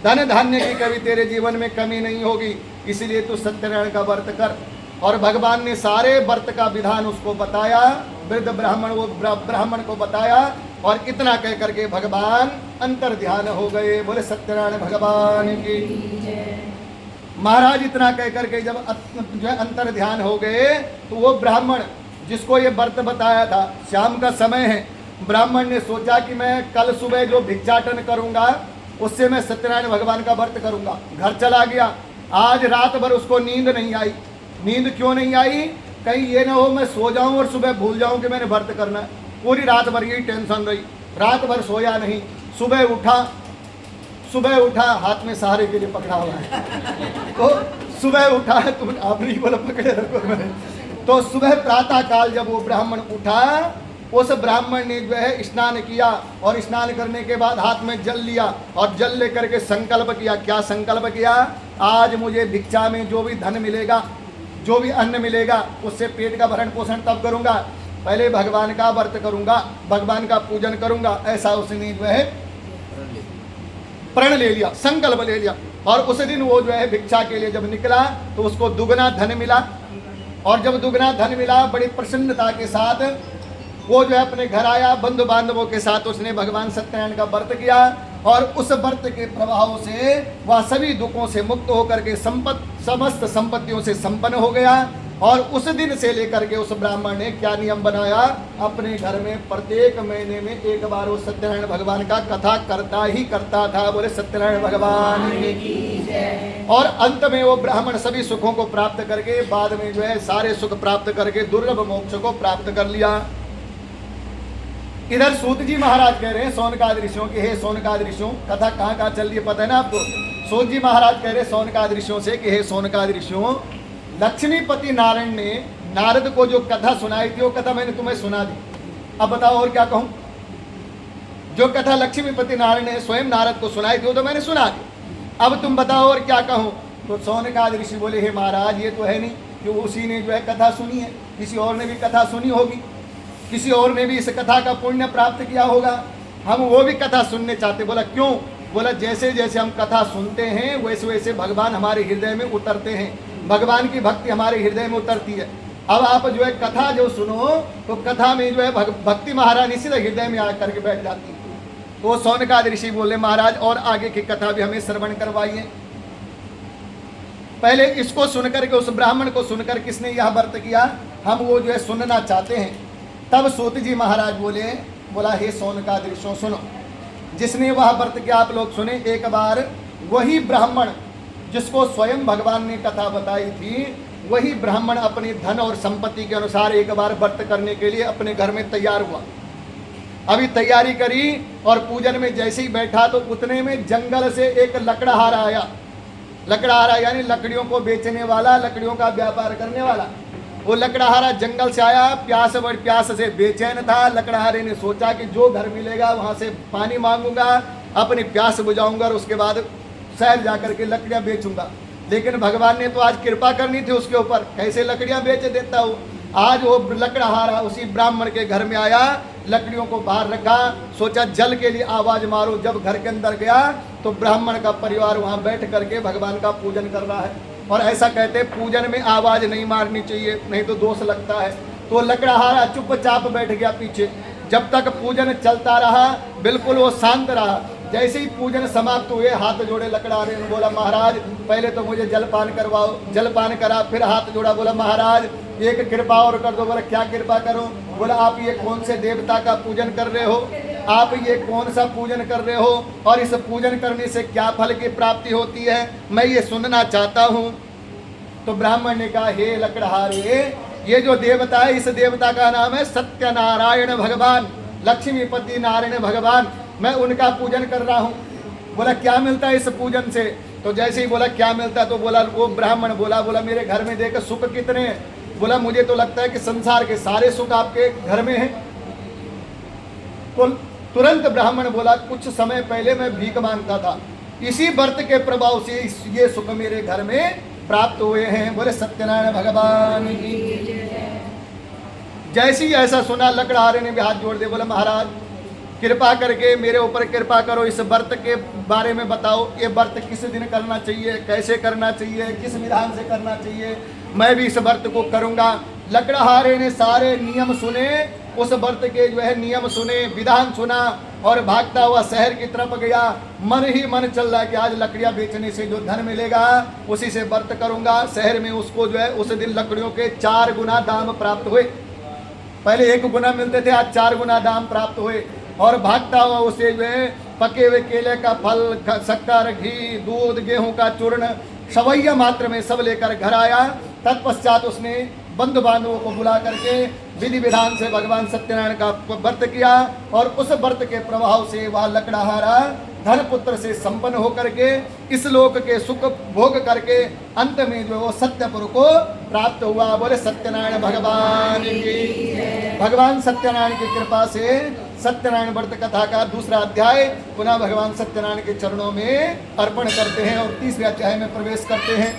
[SPEAKER 1] धन धान्य की कभी तेरे जीवन में कमी नहीं होगी। इसलिए तू सत्यनारायण का व्रत कर। और भगवान ने सारे व्रत का विधान उसको बताया, वृद्ध ब्राह्मण वो ब्राह्मण को बताया, और इतना कह करके भगवान अंतर ध्यान हो गए। बोले सत्यनारायण भगवान की। महाराज इतना कह करके जब जो है अंतर ध्यान हो गए तो वो ब्राह्मण जिसको ये व्रत बताया था, शाम का समय है, ब्राह्मण ने सोचा कि मैं कल सुबह जो भिक्षाटन करूंगा उससे मैं सत्यनारायण भगवान का व्रत करूंगा। घर चला गया। आज रात भर उसको नींद नहीं आई। नींद क्यों नहीं आई? कहीं ये ना हो मैं सो जाऊं और सुबह भूल जाऊं कि मैंने व्रत करना है। पूरी रात भर यही टेंशन रही, रात भर सोया नहीं। सुबह उठा, हाथ में सहारे के लिए पकड़ा हुआ है। तो सुबह उठा, तुम आपने ही बोला पकड़े रखो मैंने। तो सुबह प्रातः काल जब वो ब्राह्मण उठा, उस ब्राह्मण ने जो है स्नान किया, और स्नान करने के बाद हाथ में जल लिया, और जल लेकर के संकल्प किया। क्या संकल्प किया? आज मुझे भिक्षा में जो भी धन मिलेगा, जो भी अन्न मिलेगा, उससे पेट का भरण पोषण तब करूंगा, पहले भगवान का व्रत करूंगा, भगवान का पूजन करूंगा। ऐसा उसने जो है प्रण ले लिया, संकल्प ले लिया। और उस दिन वो जो है भिक्षा के लिए जब निकला तो उसको दुगना धन मिला। और जब दुगना धन मिला, बड़ी प्रसन्नता के साथ वो जो है अपने घर आया, बंधु बांधवों के साथ उसने भगवान सत्यनारायण का व्रत किया। और उस व्रत के प्रभाव से वह सभी दुखों से मुक्त होकर के समस्त संपत्तियों से संपन्न हो गया। और उस दिन से लेकर के उस ब्राह्मण ने क्या नियम बनाया? अपने घर में प्रत्येक महीने में एक बार वो सत्यनारायण भगवान का कथा करता ही करता था। बोले सत्यनारायण भगवान की जय। और अंत में वो ब्राह्मण सभी सुखों को प्राप्त करके बाद में जो है सारे सुख प्राप्त करके दुर्लभ मोक्ष को प्राप्त कर लिया। इधर सूत जी महाराज कह रहे हैं सोनकाद ऋषियों की, हे सोनकाद ऋषियों, कथा कहाँ कहाँ चल रही है पता है ना आपको? सूत जी महाराज कह रहे हैं सोनकाद ऋषियों से कि हे सोनकाद ऋषियों, लक्ष्मीपति नारायण ने नारद को जो कथा सुनाई थी वो कथा मैंने तुम्हें सुना दी। अब बताओ और क्या कहूँ? जो कथा लक्ष्मीपति नारायण ने स्वयं नारद को सुनाई थी वो तो मैंने सुना दी। अब तुम बताओ और क्या कहूँ? तो सौनकाद ऋषि बोले हे महाराज ये तो है नहीं कि उसी ने जो है कथा सुनी है, किसी और ने भी कथा सुनी होगी, किसी और ने भी इस कथा का पुण्य प्राप्त किया होगा, हम वो भी कथा सुनने चाहते। बोला क्यों? बोला जैसे जैसे हम कथा सुनते हैं वैसे वैसे भगवान हमारे हृदय में उतरते हैं, भगवान की भक्ति हमारे हृदय में उतरती है। अब आप जो है कथा जो सुनो तो कथा में जो है भक्ति महारानी सीधे हृदय में आकर के बैठ जाती है। तो सौनकाद ऋषि बोले महाराज और आगे की कथा भी हमें श्रवण करवाइए। पहले इसको सुनकर के उस ब्राह्मण को सुनकर किसने यह व्रत किया हम वो जो है सुनना चाहते हैं। तब सूत जी महाराज बोला हे सौनकाद ऋषियों सुनो, जिसने वह व्रत किया आप लोग सुने। एक बार वही ब्राह्मण जिसको स्वयं भगवान ने कथा बताई थी, वही ब्राह्मण अपने धन और संपत्ति के अनुसार एक बार व्रत करने के लिए अपने घर में तैयार हुआ। अभी तैयारी करी और पूजन में जैसे ही बैठा तो उतने में जंगल से एक लकड़हारा आया। लकड़हारा यानी लकड़ियों को बेचने वाला, लकड़ियों का व्यापार करने वाला। वो लकड़हारा जंगल से आया, प्यास से बेचैन था। लकड़हारे ने सोचा कि जो घर मिलेगा वहाँ से पानी मांगूंगा, अपनी प्यास बुझाऊंगा और उसके बाद शहर जाकर के लकड़ियाँ बेचूंगा। लेकिन भगवान ने तो आज कृपा करनी थी उसके ऊपर, कैसे लकड़ियाँ बेच देता हूँ। आज वो लकड़हारा उसी ब्राह्मण के घर में आया, लकड़ियों को बाहर रखा, सोचा जल के लिए आवाज मारो। जब घर के अंदर गया तो ब्राह्मण का परिवार वहाँ बैठ करके भगवान का पूजन कर रहा है। और ऐसा कहते पूजन में आवाज नहीं मारनी चाहिए, नहीं तो दोष लगता है। तो लकड़हारा चुपचाप बैठ गया पीछे। जब तक पूजन चलता रहा बिल्कुल वो शांत रहा। जैसे ही पूजन समाप्त हुए हाथ जोड़े लकड़हारे ने, बोला महाराज पहले तो मुझे जलपान करवाओ। जलपान करा, फिर हाथ जोड़ा, बोला महाराज एक कृपा और कर दो। बोला क्या कृपा करूं? बोला आप ये कौन से देवता का पूजन कर रहे हो, आप ये कौन सा पूजन कर रहे हो और इस पूजन करने से क्या फल की प्राप्ति होती है, मैं ये सुनना चाहता हूँ। तो ब्राह्मण ने कहा हे लकड़हारे, ये जो देवता है इस देवता का नाम है सत्यनारायण भगवान, लक्ष्मीपति नारायण भगवान, मैं उनका पूजन कर रहा हूँ। बोला क्या मिलता है इस पूजन से? तो जैसे ही बोला क्या मिलता है तो बोला वो ब्राह्मण बोला मेरे घर में देख सुख कितने हैं। बोला मुझे तो लगता है कि संसार के सारे सुख आपके घर में हैं। तो तुरंत ब्राह्मण बोला कुछ समय पहले मैं भीख मांगता था, इसी व्रत के प्रभाव से ये सुख मेरे घर में प्राप्त हुए हैं। बोले सत्यनारायण भगवान की। जैसे ही ऐसा सुना लकड़हारे ने भी हाथ जोड़ दिए, बोला महाराज कृपा करके मेरे ऊपर कृपा करो, इस व्रत के बारे में बताओ। ये व्रत किस दिन करना चाहिए, कैसे करना चाहिए, किस विधान से करना चाहिए, मैं भी इस व्रत को करूँगा। लकड़हारे ने सारे नियम सुने, उस व्रत के जो है नियम सुने, विधान सुना और भागता हुआ शहर की तरफ गया। मन ही मन चल रहा है कि आज लकड़ियाँ बेचने से जो धन मिलेगा उसी से व्रत करूँगा। शहर में उसको जो है उस दिन लकड़ियों के 4 गुना दाम प्राप्त हुए। पहले 1 गुना मिलते थे, आज 4 गुना दाम प्राप्त हुए। और भागता हुआ उसे जो है पके हुए केले का फल, शक्कर, घी, दूध, गेहूं का चूर्ण सवैया मात्र में सब लेकर घर आया। तत्पश्चात उसने बंधु बांधवों को बुला करके विधि विधान से भगवान सत्यनारायण का व्रत किया और उस व्रत के प्रभाव से वह लकड़हारा धन पुत्र से संपन्न होकर के इस लोक के सुख भोग करके अंत में जो वो सत्यपुर को प्राप्त हुआ। बोले सत्यनारायण भगवान की। भगवान सत्यनारायण की कृपा से सत्यनारायण व्रत कथा का दूसरा अध्याय पुनः भगवान सत्यनारायण के चरणों में अर्पण करते हैं और तीसरे अध्याय में प्रवेश करते हैं।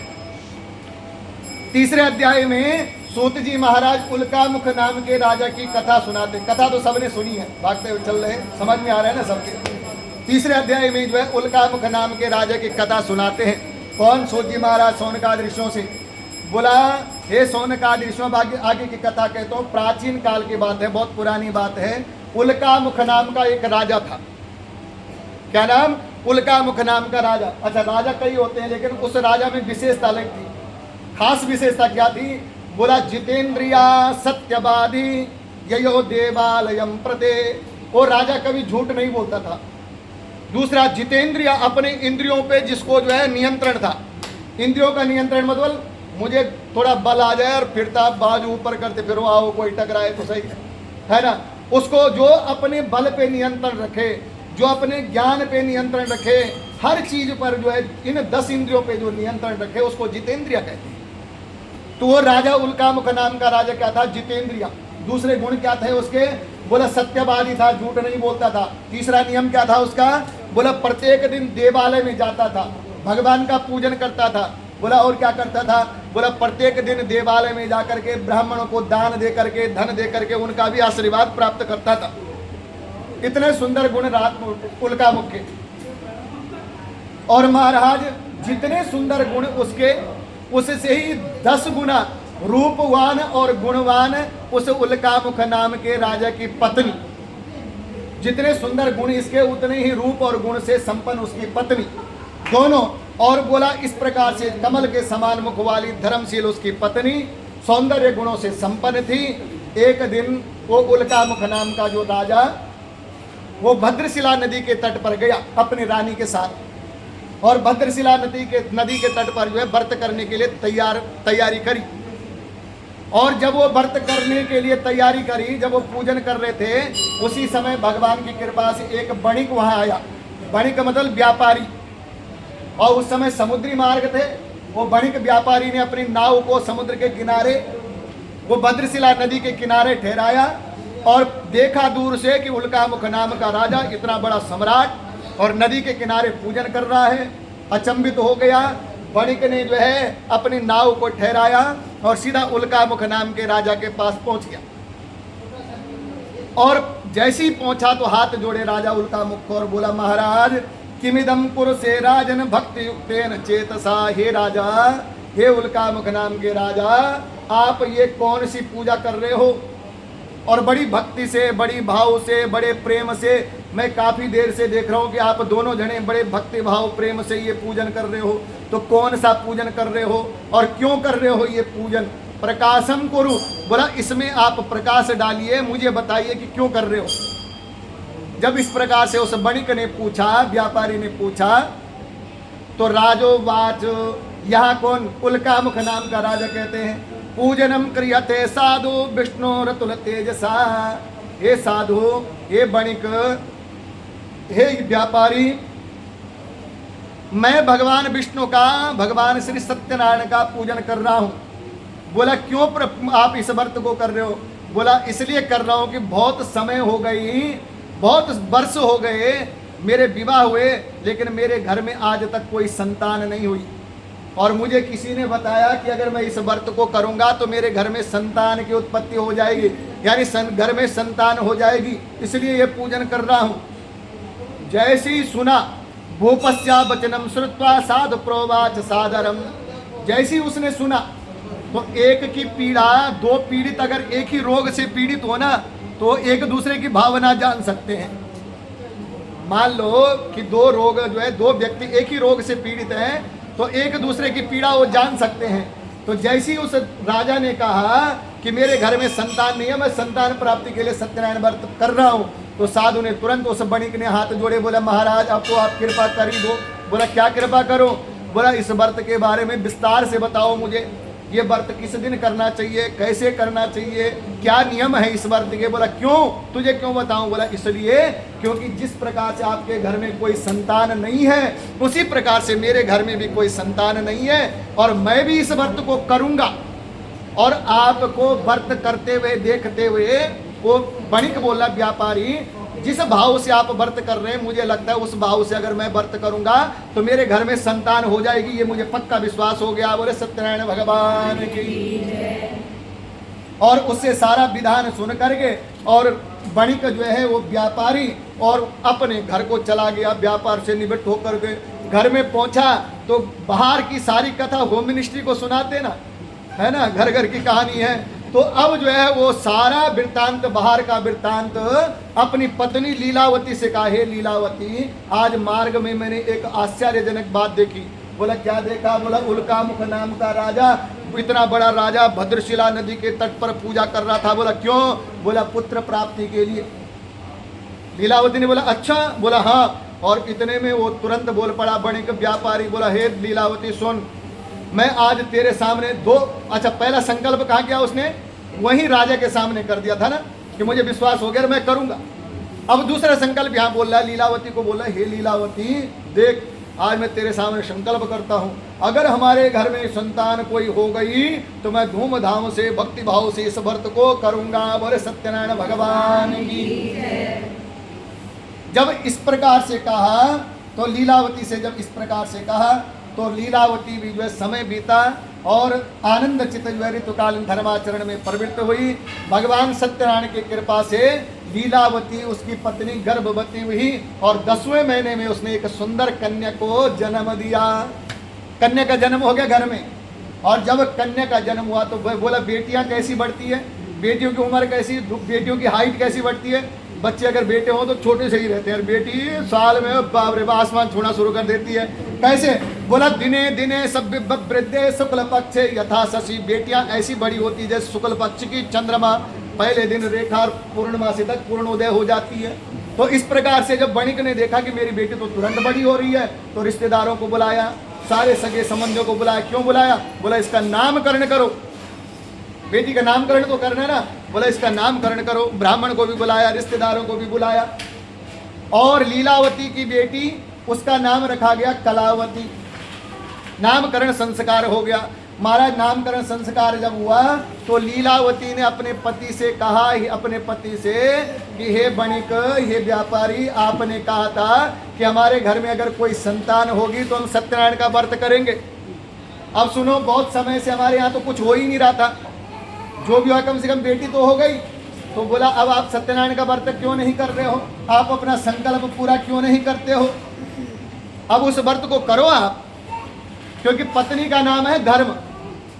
[SPEAKER 1] तीसरे अध्याय में सूत जी महाराज उल्कामुख नाम के राजा की कथा सुनाते। कथा तो सबने सुनी है, भागते हुए चल रहे हैं, समझ में आ रहा है ना सबके। तीसरे अध्याय में जो है उल्कामुख नाम के राजा की कथा सुनाते हैं। कौन? सूत जी महाराज सौनकादि ऋषियों से। बोला हे सौनकादि ऋषियों, आगे की कथा कहते हो प्राचीन काल की बात है, बहुत पुरानी बात है। उल्कामुख नाम का एक राजा था। क्या नाम? उल्कामुख नाम का राजा। अच्छा राजा कई होते हैं लेकिन उस राजा में विशेषता अलग थी। खास विशेषता क्या थी? बोला जितेंद्रिया सत्यवादी ययो देवालयम प्रदे। वो राजा कभी झूठ नहीं बोलता था। दूसरा जितेंद्रिया, अपने इंद्रियों पे जिसको जो है नियंत्रण था। इंद्रियों का नियंत्रण मतलब मुझे थोड़ा बल आ जाए और फिरता बाजू ऊपर करते फिरो, आओ कोई टकराए तो सही है ना। उसको जो अपने बल पे नियंत्रण रखे, जो अपने ज्ञान पे नियंत्रण रखे, हर चीज पर जो है इन 10 इंद्रियों पे जो नियंत्रण रखे उसको जितेंद्रिया कहते हैं। तो वो राजा उल्कामुख नाम का राजा क्या था? जितेंद्रिया। दूसरे गुण क्या थे उसके? बोला सत्यवादी था, झूठ नहीं बोलता था। तीसरा नियम क्या था उसका? बोला प्रत्येक दिन देवालय में जाता था, भगवान का पूजन करता था। बोला और क्या करता था? बोला प्रत्येक दिन देवालय में जाकर के ब्राह्मणों को दान दे करके, धन दे करके उनका भी आशीर्वाद प्राप्त करता था। इतने सुंदर गुण उल्कामुख के। और महाराज जितने सुंदर गुण उसके, उससे ही 10 गुना रूपवान और गुणवान उस उल्कामुख नाम के राजा की पत्नी। जितने सुंदर गुण इसके, उतने ही रूप और गुण से संपन्न उसकी पत्नी दोनों। और बोला इस प्रकार से कमल के समान मुख वाली धर्मशील उसकी पत्नी सौंदर्य गुणों से संपन्न थी। एक दिन वो उल्कामुख नाम का जो राजा, वो भद्रशिला नदी के तट पर गया अपनी रानी के साथ। और भद्रशिला नदी के तट पर जो है व्रत करने के लिए तैयारी करी। और जब वो व्रत करने के लिए तैयारी करी, जब वो पूजन कर रहे थे, उसी समय भगवान की कृपा से एक बणिक वहां आया। बणिक मतलब व्यापारी। और उस समय समुद्री मार्ग थे। वो बणिक व्यापारी ने अपनी नाव को समुद्र के किनारे, वो भद्रशिला नदी के किनारे ठहराया और देखा दूर से कि उल्कामुख नाम का राजा, इतना बड़ा सम्राट, और नदी के किनारे पूजन कर रहा है। अचंभित हो गया। बणिक ने जो है अपनी नाव को ठहराया और सीधा उल्कामुख नाम के राजा के पास पहुंच गया। और जैसे ही पहुंचा तो हाथ जोड़े राजा उल्कामुख को और बोला, महाराज किमिदम पुरुषे राजन भक्ति युक्तेन चेतसा। हे राजा, हे उल्कामुख नाम के राजा, आप ये कौन सी पूजा कर रहे हो? और बड़ी भक्ति से, बड़ी भाव से, बड़े प्रेम से, मैं काफी देर से देख रहा हूँ कि आप दोनों जने बड़े भक्ति भाव प्रेम से ये पूजन कर रहे हो। तो कौन सा पूजन कर रहे हो और क्यों कर रहे हो ये पूजन? प्रकाशम कुरु। बोला इसमें आप प्रकाश डालिए, मुझे बताइए कि क्यों कर रहे हो। जब इस प्रकार से उस बणिक ने पूछा, व्यापारी ने पूछा, तो राजोवाच, यहाँ कौन? उल्कामुख नाम का राजा कहते हैं, पूजनम क्रियते साधु विष्णु रतुल तेजसा। हे साधु, हे बणिक, हे व्यापारी, मैं भगवान विष्णु का, भगवान श्री सत्यनारायण का पूजन कर रहा हूँ। बोला क्यों आप इस व्रत को कर रहे हो? बोला इसलिए कर रहा हूँ कि बहुत समय हो गई, बहुत वर्ष हो गए मेरे विवाह हुए, लेकिन मेरे घर में आज तक कोई संतान नहीं हुई। और मुझे किसी ने बताया कि अगर मैं इस व्रत को करूंगा तो मेरे घर में संतान की उत्पत्ति हो जाएगी, यानी घर में संतान हो जाएगी, इसलिए ये पूजन कर रहा हूँ। जैसे ही सुना, भूपस्या वचनम श्रुत्वा साधु प्रोवाच सादरम। जैसे ही उसने सुना तो एक की पीड़ा, 2 पीड़ित अगर एक ही रोग से पीड़ित हो ना, तो एक दूसरे की भावना जान सकते हैं। मान लो कि 2 रोग जो है, 2 व्यक्ति एक ही रोग से पीड़ित हैं, तो एक दूसरे की पीड़ा वो जान सकते हैं। तो जैसे ही उस राजा ने कहा कि मेरे घर में संतान नहीं है, मैं संतान प्राप्ति के लिए सत्यनारायण व्रत कर रहा हूँ, तो साधु ने तुरंत, उस बणिक ने हाथ जोड़े, बोला महाराज अब तो आप कृपा कर ही दो। बोला क्या कृपा करो? बोला इस व्रत के बारे में विस्तार से बताओ मुझे। ये व्रत किस दिन करना चाहिए, कैसे करना चाहिए, क्या नियम है इस व्रत के? बोला क्यों, तुझे क्यों बताऊं? बोला इसलिए क्योंकि जिस प्रकार से आपके घर में कोई संतान नहीं है, उसी प्रकार से मेरे घर में भी कोई संतान नहीं है, और मैं भी इस व्रत को करूंगा। और आपको व्रत करते हुए देखते हुए, वो बणिक बोला व्यापारी, जिस भाव से आप व्रत कर रहे हैं, मुझे लगता है उस भाव से अगर मैं व्रत करूंगा तो मेरे घर में संतान हो जाएगी, ये मुझे पक्का विश्वास हो गया। बोले सत्यनारायण भगवान की। और उससे सारा विधान सुन करके और बणिक जो है वो व्यापारी और अपने घर को चला गया। व्यापार से निवृत्त होकर के घर में पहुंचा तो बाहर की सारी कथा होम मिनिस्ट्री को सुनाते ना, है ना, घर घर की कहानी है। तो अब जो है वो सारा वृत्तांत, बाहर का वृत्तांत अपनी पत्नी लीलावती से कहा, हे लीलावती, आज मार्ग में मैंने एक आश्चर्यजनक बात देखी। बोला क्या देखा? बोला उल्कामुख नाम का राजा, इतना बड़ा राजा भद्रशिला नदी के तट पर पूजा कर रहा था। बोला क्यों? बोला पुत्र प्राप्ति के लिए। लीलावती ने बोला अच्छा? बोला हाँ। और इतने में वो तुरंत बोल पड़ा बणिक व्यापारी, बोला हे लीलावती सुन, मैं आज तेरे सामने अच्छा पहला संकल्प कहाँ किया उसने? वही राजा के सामने कर दिया था ना कि मुझे विश्वास हो गया मैं करूंगा। अब दूसरा संकल्प यहाँ बोल रहा है, लीलावती को बोला हे लीलावती देख, आज मैं तेरे सामने संकल्प करता हूँ, अगर हमारे घर में संतान कोई हो गई तो मैं धूमधाम से भक्ति भाव से इस व्रत को करूंगा। बोले सत्यनारायण भगवान की। जब इस प्रकार से कहा तो लीलावती से जब इस प्रकार से कहा तो लीलावती भी जो है समय बीता और आनंद चित जो है ऋतुकालीन धर्माचरण में प्रवृत्त हुई। भगवान सत्यनारायण की कृपा से लीलावती उसकी पत्नी गर्भवती हुई और 10वें महीने में उसने एक सुंदर कन्या को जन्म दिया। कन्या का जन्म हो गया घर में, और जब कन्या का जन्म हुआ तो बोला बेटियां कैसी बढ़ती है, बेटियों की उम्र कैसी, बेटियों की हाइट कैसी बढ़ती है। बच्चे अगर बेटे हों तो छोटे से ही रहते हैं, और बेटी साल में बाप रे बाप आसमान छूना शुरू कर देती है। कैसे? बोला दिने दिने सब वृद्धे शुक्ल पक्ष यथा शशि, बेटियां ऐसी बड़ी होती है जैसे शुक्ल पक्ष की चंद्रमा पहले दिन रेखा और पूर्णमासी तक पूर्ण उदय हो जाती है। तो इस प्रकार से जब वणिक ने देखा कि मेरी बेटी तो तुरंत बड़ी हो रही है, तो रिश्तेदारों को बुलाया, सारे सगे संबंधियों को बुलाया। क्यों बुलाया? बोला इसका नामकरण करो, बेटी का नामकरण तो करना है ना। बोला इसका नामकरण करो। ब्राह्मण को भी बुलाया, रिश्तेदारों को भी बुलाया, और लीलावती की बेटी उसका नाम रखा गया कलावती। नामकरण संस्कार हो गया। महाराज नामकरण संस्कार जब हुआ तो लीलावती ने अपने पति से कहा, अपने पति से कि हे बणिक, हे व्यापारी, आपने कहा था कि हमारे घर में अगर कोई संतान होगी तो हम सत्यनारायण का व्रत करेंगे। अब सुनो, बहुत समय से हमारे यहाँ तो कुछ हो ही नहीं रहा था, जो भी हुआ कम से कम बेटी तो हो गई। तो बोला अब आप सत्यनारायण का व्रत क्यों नहीं कर रहे हो, आप अपना संकल्प पूरा क्यों नहीं करते हो? अब उस व्रत को करो आप, क्योंकि पत्नी का नाम है धर्म।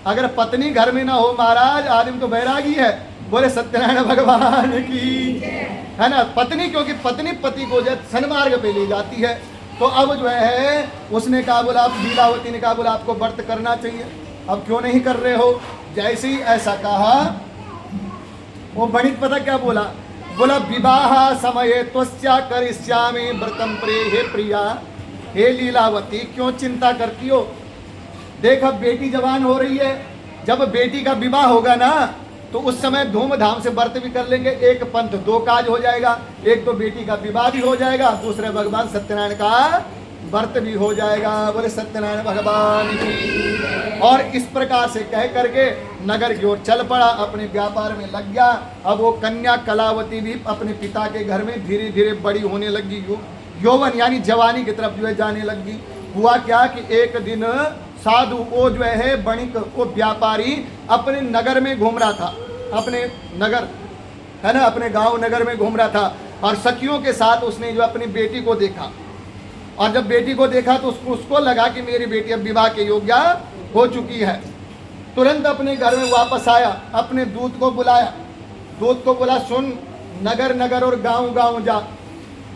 [SPEAKER 1] अगर पत्नी घर में ना हो महाराज, आदमी तो बैरागी है। बोले सत्यनारायण भगवान की, है ना। पत्नी, क्योंकि पत्नी पति को जो सन्मार्ग पे ले जाती है। तो अब जो है उसने कहा, बोला आप, लीलावती ने कहा, बोला आपको व्रत करना चाहिए, अब क्यों नहीं कर रहे हो? जैसे ही ऐसा कहा वो बणिक पता क्या बोला? बोला विवाह समय त्वस्या करिष्यामि व्रतम प्रिय, हे प्रिया, हे लीलावती, क्यों चिंता करती हो? देख अब बेटी जवान हो रही है, जब बेटी का विवाह होगा ना तो उस समय धूमधाम से व्रत भी कर लेंगे। एक पंथ दो काज हो जाएगा, एक तो बेटी का विवाह भी हो जाएगा, दूसरे भगवान सत्यनारायण का व्रत भी हो जाएगा। बोले सत्यनारायण भगवान की। और इस प्रकार से कह करके नगर की ओर चल पड़ा, अपने व्यापार में लग गया। अब वो कन्या कलावती भी अपने पिता के घर में धीरे धीरे बड़ी होने लगी, यौवन यानी जवानी की तरफ जो है जाने लगी। हुआ क्या कि एक दिन साधु वो जो है बणिक, वो व्यापारी अपने नगर में घूम रहा था, अपने नगर है ना, अपने गांव नगर में घूम रहा था, और सखियों के साथ उसने जो अपनी बेटी को देखा। और जब बेटी को देखा तो उसको लगा कि मेरी बेटी अब विवाह के योग्य हो चुकी है। तुरंत अपने घर में वापस आया, अपने दूत को बुलाया, दूत को बोला सुन, नगर नगर और गांव गांव जा,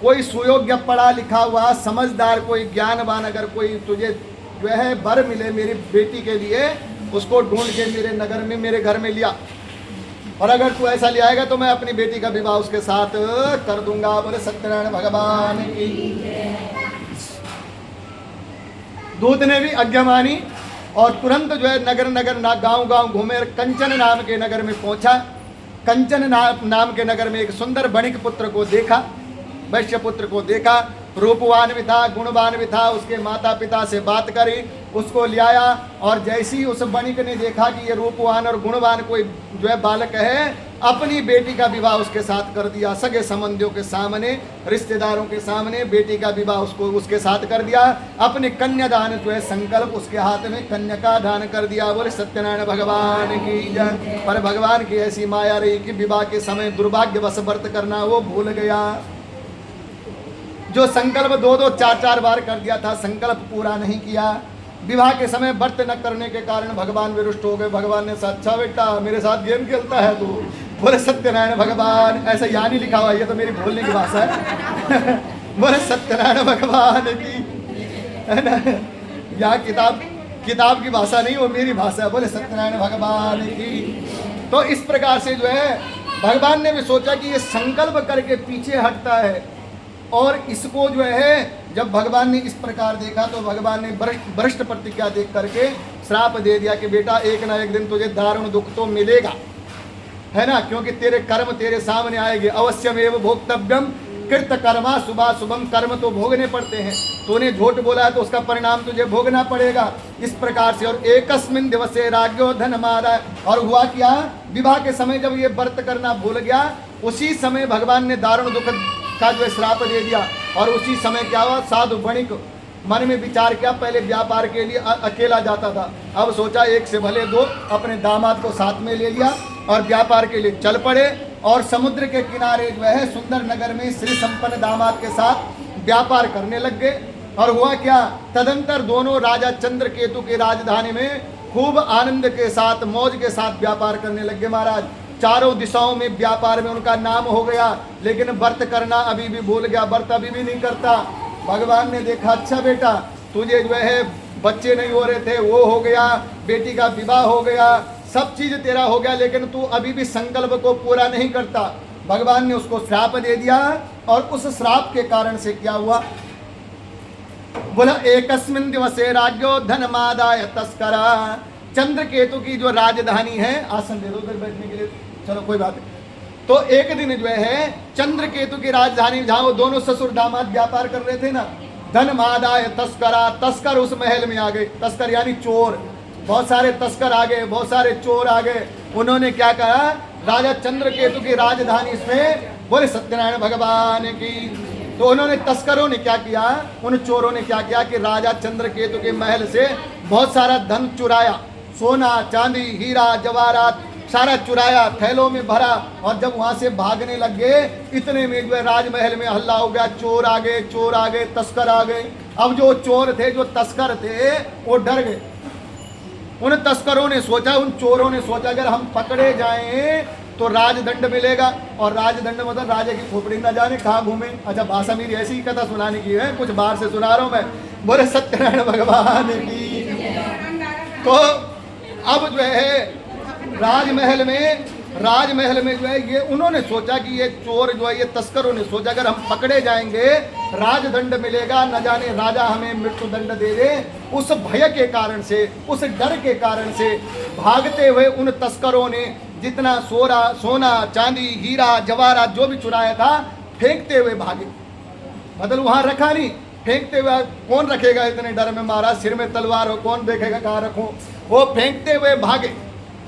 [SPEAKER 1] कोई सुयोग्य पढ़ा लिखा हुआ समझदार कोई ज्ञानवान अगर कोई तुझे जो है वर मिले मेरी बेटी के लिए, उसको ढूंढ के मेरे नगर में, मेरे घर में लिया, और अगर तू ऐसा ले आएगा तो मैं अपनी बेटी का विवाह उसके साथ कर दूंगा। बोले सत्यनारायण भगवान की। दूत ने भी आज्ञा मानी और तुरंत जो है नगर नगर ना गांव गांव घूमे, कंचन नाम के नगर में पहुंचा। कंचन नाम के नगर में एक सुंदर बणिक पुत्र को देखा, वैश्य पुत्र को देखा, रूपवान भी था, गुणवान भी था। उसके माता पिता से बात करी, उसको ले आया, और जैसे ही उस बणिक ने देखा कि ये रूपवान और गुणवान कोई जो है बालक है, अपनी बेटी का विवाह उसके साथ कर दिया। सगे संबंधियों के सामने, रिश्तेदारों के सामने बेटी का विवाह उसके साथ कर दिया। अपने कन्यादान जो है संकल्प उसके हाथ में कन्या दान कर दिया। बोले सत्यनारायण भगवान की जय। पर भगवान की ऐसी माया रही कि विवाह के समय दुर्भाग्यवश व्रत करना वो भूल गया। जो संकल्प 2-2 4-4 बार कर दिया था, संकल्प पूरा नहीं किया। विवाह के समय व्रत न करने के कारण भगवान विरुष्ट हो गए। भगवान ने कहा अच्छा बेटा मेरे साथ गेम खेलता है तू। बोले सत्यनारायण भगवान, ऐसा यहाँ नहीं लिखा हुआ, ये तो मेरी बोलने की भाषा है। बोले सत्यनारायण भगवान की, है ना, यहाँ किताब की भाषा नहीं, वो मेरी भाषा है। बोले सत्यनारायण भगवान की। तो इस प्रकार से जो है भगवान ने भी सोचा कि ये संकल्प करके पीछे हटता है, और इसको जो है जब भगवान ने इस प्रकार देखा तो भगवान ने भ्रष्ट प्रतिज्ञा देख करके श्राप दे दिया कि बेटा एक ना एक दिन तुझे दारुण दुख तो मिलेगा, है ना, क्योंकि तेरे कर्म तेरे सामने आएंगे। अवश्यमेव भोक्तव्यम कृत कर्मा शुभा शुभम, कर्म तो भोगने पड़ते हैं। तूने झूठ बोला है तो उसका परिणाम तुझे भोगना पड़ेगा। इस प्रकार से और एकस्मिन दिवसे राज्ञो धनमादाय। और हुआ क्या, विवाह के समय जब ये व्रत करना भूल गया, उसी समय भगवान ने दारुण दुख का जो श्राप दे दिया। और उसी समय क्या हुआ, साधु बणिक मन में विचार किया, पहले व्यापार के लिए अकेला जाता था, अब सोचा एक से भले दो, अपने दामाद को साथ में ले लिया और व्यापार के लिए चल पड़े। और समुद्र के किनारे जो है सुंदर नगर में श्री संपन्न दामाद के साथ व्यापार करने लग गए। और हुआ क्या, तदंतर दोनों राजा चंद्रकेतु की राजधानी में खूब आनंद के साथ मौज के साथ व्यापार करने लग गए महाराज। चारों दिशाओं में व्यापार में उनका नाम हो गया, लेकिन व्रत करना अभी भी भूल गया, व्रत अभी भी नहीं करता। भगवान ने देखा, अच्छा बेटा तुझे जो है बच्चे नहीं हो रहे थे, वो हो गया, बेटी का विवाह हो गया, सब चीज तेरा हो गया, लेकिन तू अभी भी संकल्प को पूरा नहीं करता। भगवान ने उसको श्राप दे दिया और उस श्राप के कारण से क्या हुआ, बोला एकस्मिन दिवसे राज्यो धनमादाय तस्करा। चंद्रकेतु की जो राजधानी है, आसन दे दो उधर बैठने के लिए, चलो कोई बात नहीं। तो एक दिन जो है चंद्रकेतु की राजधानी जहां वो दोनों ससुर दामाद व्यापार कर रहे थे ना, धनमादाय तस्करा, तस्कर उस महल में आ गए। तस्कर यानी चोर, बहुत सारे तस्कर आ गए, बहुत सारे चोर आ गए। उन्होंने क्या कहा, राजा चंद्रकेतु की राजधानी में, बोले सत्यनारायण भगवान की। तो उन्होंने तस्करों ने क्या किया, उन चोरों ने क्या किया कि राजा चंद्रकेतु के महल से बहुत सारा धन चुराया, सोना चांदी हीरा जवाहरात सारा चुराया, थैलों में भरा। और जब वहां से भागने लग गए, इतने में जो है राजमहल में हल्ला हो गया, चोर आ गए, चोर आ गए, तस्कर आ गए। अब जो चोर थे, जो तस्कर थे, वो डर गए। उन तस्करों ने सोचा, उन चोरों ने सोचा अगर हम पकड़े जाएं तो राजदंड मिलेगा, और राजदंड मतलब राजा की खोपड़ी न जाने कहाँ घूमे। अच्छा, भाषा मेरी ऐसी ही कथा सुनाने की है, कुछ बाहर से सुना रहा हूँ मैं। बोले सत्यनारायण भगवान की। तो अब जो है राजमहल में जो है ये उन्होंने सोचा कि ये चोर जो है, ये तस्करों ने सोचा अगर हम पकड़े जाएंगे राजदंड मिलेगा, न जाने राजा हमें मृत्यु दंड दे दे। उस भय के कारण से, उस डर के कारण से भागते हुए उन तस्करों ने जितना सोना चांदी हीरा जवाहरात जो भी चुराया था फेंकते हुए भागे। मतलब वहां रखा नहीं, फेंकते हुए। कौन रखेगा इतने डर में, महाराज सिर में तलवार हो, कौन देखेगा कहाँ रखूं। वो फेंकते हुए भागे।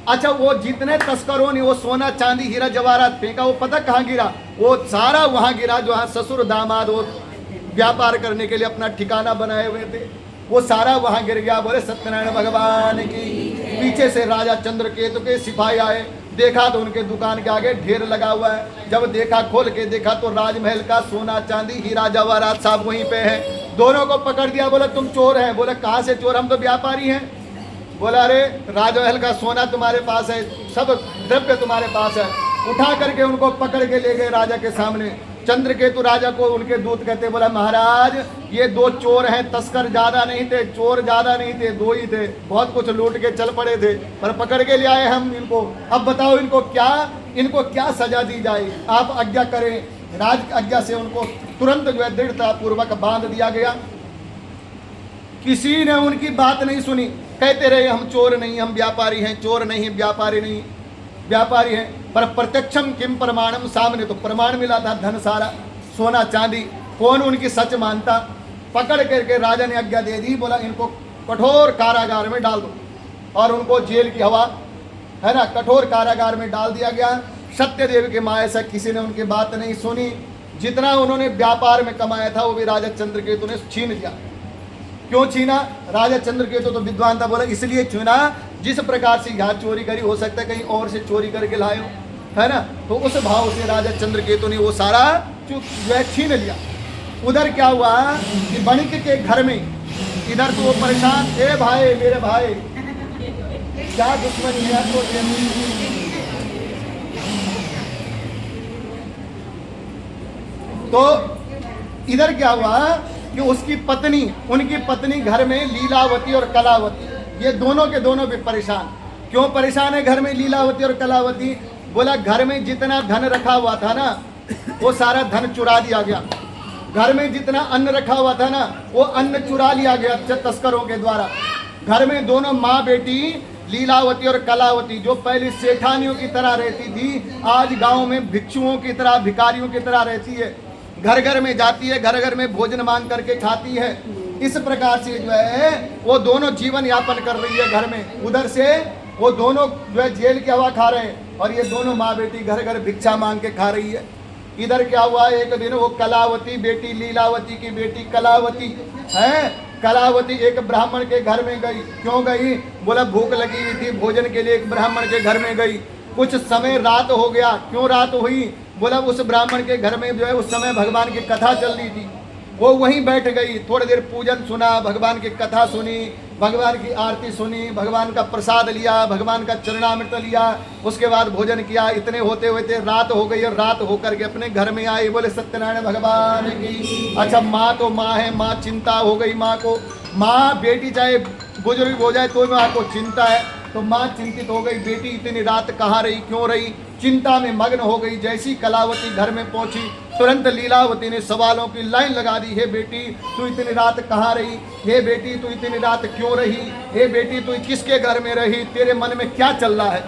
[SPEAKER 1] अच्छा, वो जितने तस्करों ने वो सोना चांदी हीरा जवाहरात फेंका, वो पता कहाँ गिरा, वो सारा वहां गिरा जहाँ ससुर दामाद वो व्यापार करने के लिए अपना ठिकाना बनाए हुए थे, वो सारा वहां गिर गया। बोले सत्यनारायण भगवान की। पीछे से राजा चंद्रकेतु के सिपाही आए, देखा तो उनके दुकान के आगे ढेर लगा हुआ है। जब देखा, खोल के देखा तो राजमहल का सोना चांदी हीरा जवाहरात सब वहीं पे है। दोनों को पकड़ दिया, बोला तुम चोर हैं। बोले कहाँ से चोर, हम तो व्यापारी हैं। बोला अरे राजमहल का सोना तुम्हारे पास है, सब द्रव्य तुम्हारे पास है। उठा करके उनको पकड़ के ले गए राजा के सामने। चंद्रकेतु राजा को उनके दूत कहते, बोला महाराज ये दो चोर हैं, तस्कर ज्यादा नहीं थे, चोर ज्यादा नहीं थे, दो ही थे, बहुत कुछ लूट के चल पड़े थे, पर पकड़ के ले आए हम इनको। अब बताओ इनको क्या सजा दी जाए, आप आज्ञा करें। राज आज्ञा से उनको तुरंत जो है दृढ़ता पूर्वक बांध दिया गया। किसी ने उनकी बात नहीं सुनी, कहते रहे हम चोर नहीं, हम व्यापारी हैं, चोर नहीं व्यापारी नहीं, व्यापारी हैं। पर प्रत्यक्षम किम प्रमाणम, सामने तो प्रमाण मिला था, धन सारा सोना चांदी, कौन उनकी सच मानता। पकड़ करके राजा ने आज्ञा दे दी, बोला इनको कठोर कारागार में डाल दो, और उनको जेल की हवा है ना, कठोर कारागार में डाल दिया गया। सत्यदेव के माया से किसी ने उनकी बात नहीं सुनी। जितना उन्होंने व्यापार में कमाया था वो भी राजा चंद्रकेतु ने छीन लिया। क्यों छीना, राजा चंद्रकेतु तो विद्वान था, बोला इसलिए छीना जिस प्रकार से यहाँ चोरी करी, हो सकता है कहीं और से चोरी करके लाए हो, है ना। तो उस भाव से राजा चंद्रकेतु ने वो सारा जो है छीन लिया। उधर क्या हुआ कि बणिक के घर में, इधर तो वो परेशान, ए भाई मेरे भाई क्या दुश्मनी है तो इधर क्या हुआ कि उसकी पत्नी, उनकी पत्नी घर में लीलावती और कलावती, ये दोनों के दोनों भी परेशान। क्यों परेशान है घर में लीलावती और कलावती, बोला घर में जितना धन रखा हुआ था ना वो सारा धन चुरा दिया गया। घर में जितना अन्न रखा हुआ था ना वो अन्न चुरा लिया गया तस्करों के द्वारा। घर में दोनों माँ बेटी लीलावती और कलावती, जो पहले सेठानियों की तरह रहती थी, आज गांव में भिक्षुओं की तरह, भिखारियों की तरह रहती है। घर घर में जाती है, घर घर में भोजन मांग करके खाती है। इस प्रकार से जो है वो दोनों जीवन यापन कर रही है घर में। उधर से वो दोनों जो है जेल की हवा खा रहे हैं, और ये दोनों माँ बेटी घर घर भिक्षा मांग के खा रही है। इधर क्या हुआ, एक दिन वो कलावती बेटी, लीलावती की बेटी कलावती है, कलावती एक ब्राह्मण के घर में गई। क्यों गई? बोला भूख लगी हुई थी, भोजन के लिए एक ब्राह्मण के घर में गई। कुछ समय रात हो गया। क्यों रात हुई? बोला उस ब्राह्मण के घर में जो है उस समय भगवान की कथा चल रही थी, वो वहीं बैठ गई। थोड़ी देर पूजन सुना, भगवान की कथा सुनी, भगवान की आरती सुनी, भगवान का प्रसाद लिया, भगवान का चरणामृत लिया, उसके बाद भोजन किया। इतने होते होते रात हो गई और रात होकर के अपने घर में आई। बोले सत्यनारायण भगवान की। अच्छा माँ तो माँ है, माँ चिंता हो गई माँ को। माँ बेटी चाहे बुजुर्ग हो जाए तो माँ को चिंता है, तो माँ चिंतित हो गई, बेटी इतनी रात कहाँ रही, क्यों रही, चिंता में मग्न हो गई। जैसी कलावती घर में पहुंची, तुरंत लीलावती ने सवालों की लाइन लगा दी। हे बेटी तू इतनी रात कहाँ रही, हे बेटी तू इतनी रात क्यों रही, हे बेटी तू किसके घर में रही, तेरे मन में क्या चल रहा है।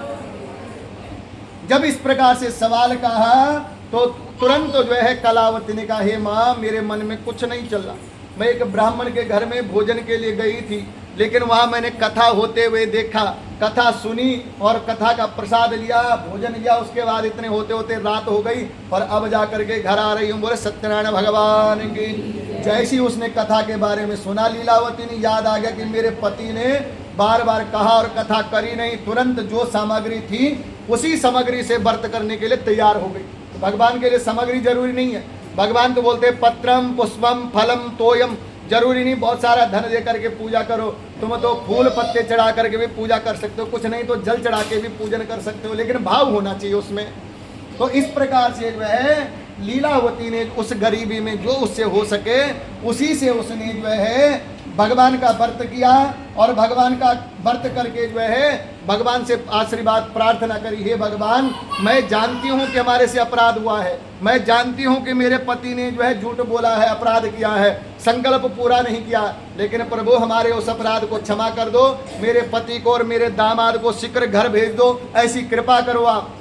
[SPEAKER 1] जब इस प्रकार से सवाल कहा तो तुरंत जो है कलावती ने कहा, हे माँ मेरे मन में कुछ नहीं चल रहा, मैं एक ब्राह्मण के घर में भोजन के लिए गई थी, लेकिन वहाँ मैंने कथा होते हुए देखा, कथा सुनी और कथा का प्रसाद लिया, भोजन लिया, उसके बाद इतने होते होते रात हो गई और अब जा करके घर आ रही हूँ। बोले सत्यनारायण भगवान की। जैसी उसने कथा के बारे में सुना, लीलावती ने याद आ गया कि मेरे पति ने बार बार कहा और कथा करी नहीं। तुरंत जो सामग्री थी उसी सामग्री से व्रत करने के लिए तैयार हो गई। तो भगवान के लिए सामग्री जरूरी नहीं है। भगवान तो बोलते पत्रम पुष्पम फलम तोयम, जरूरी नहीं बहुत सारा धन दे करके पूजा करो, तुम तो फूल पत्ते चढ़ा करके भी पूजा कर सकते हो, कुछ नहीं तो जल चढ़ा के भी पूजन कर सकते हो, लेकिन भाव होना चाहिए उसमें। तो इस प्रकार से जो है लीलावती ने उस गरीबी में जो उससे हो सके उसी से उसने जो है भगवान का व्रत किया और भगवान का व्रत करके जो है भगवान से आशीर्वाद प्रार्थना करी। हे भगवान मैं जानती हूँ कि हमारे से अपराध हुआ है, मैं जानती हूँ कि मेरे पति ने जो है झूठ बोला है, अपराध किया है, संकल्प पूरा नहीं किया, लेकिन प्रभु हमारे उस अपराध को क्षमा कर दो, मेरे पति को और मेरे दामाद को शीघ्र घर भेज दो, ऐसी कृपा करो आप।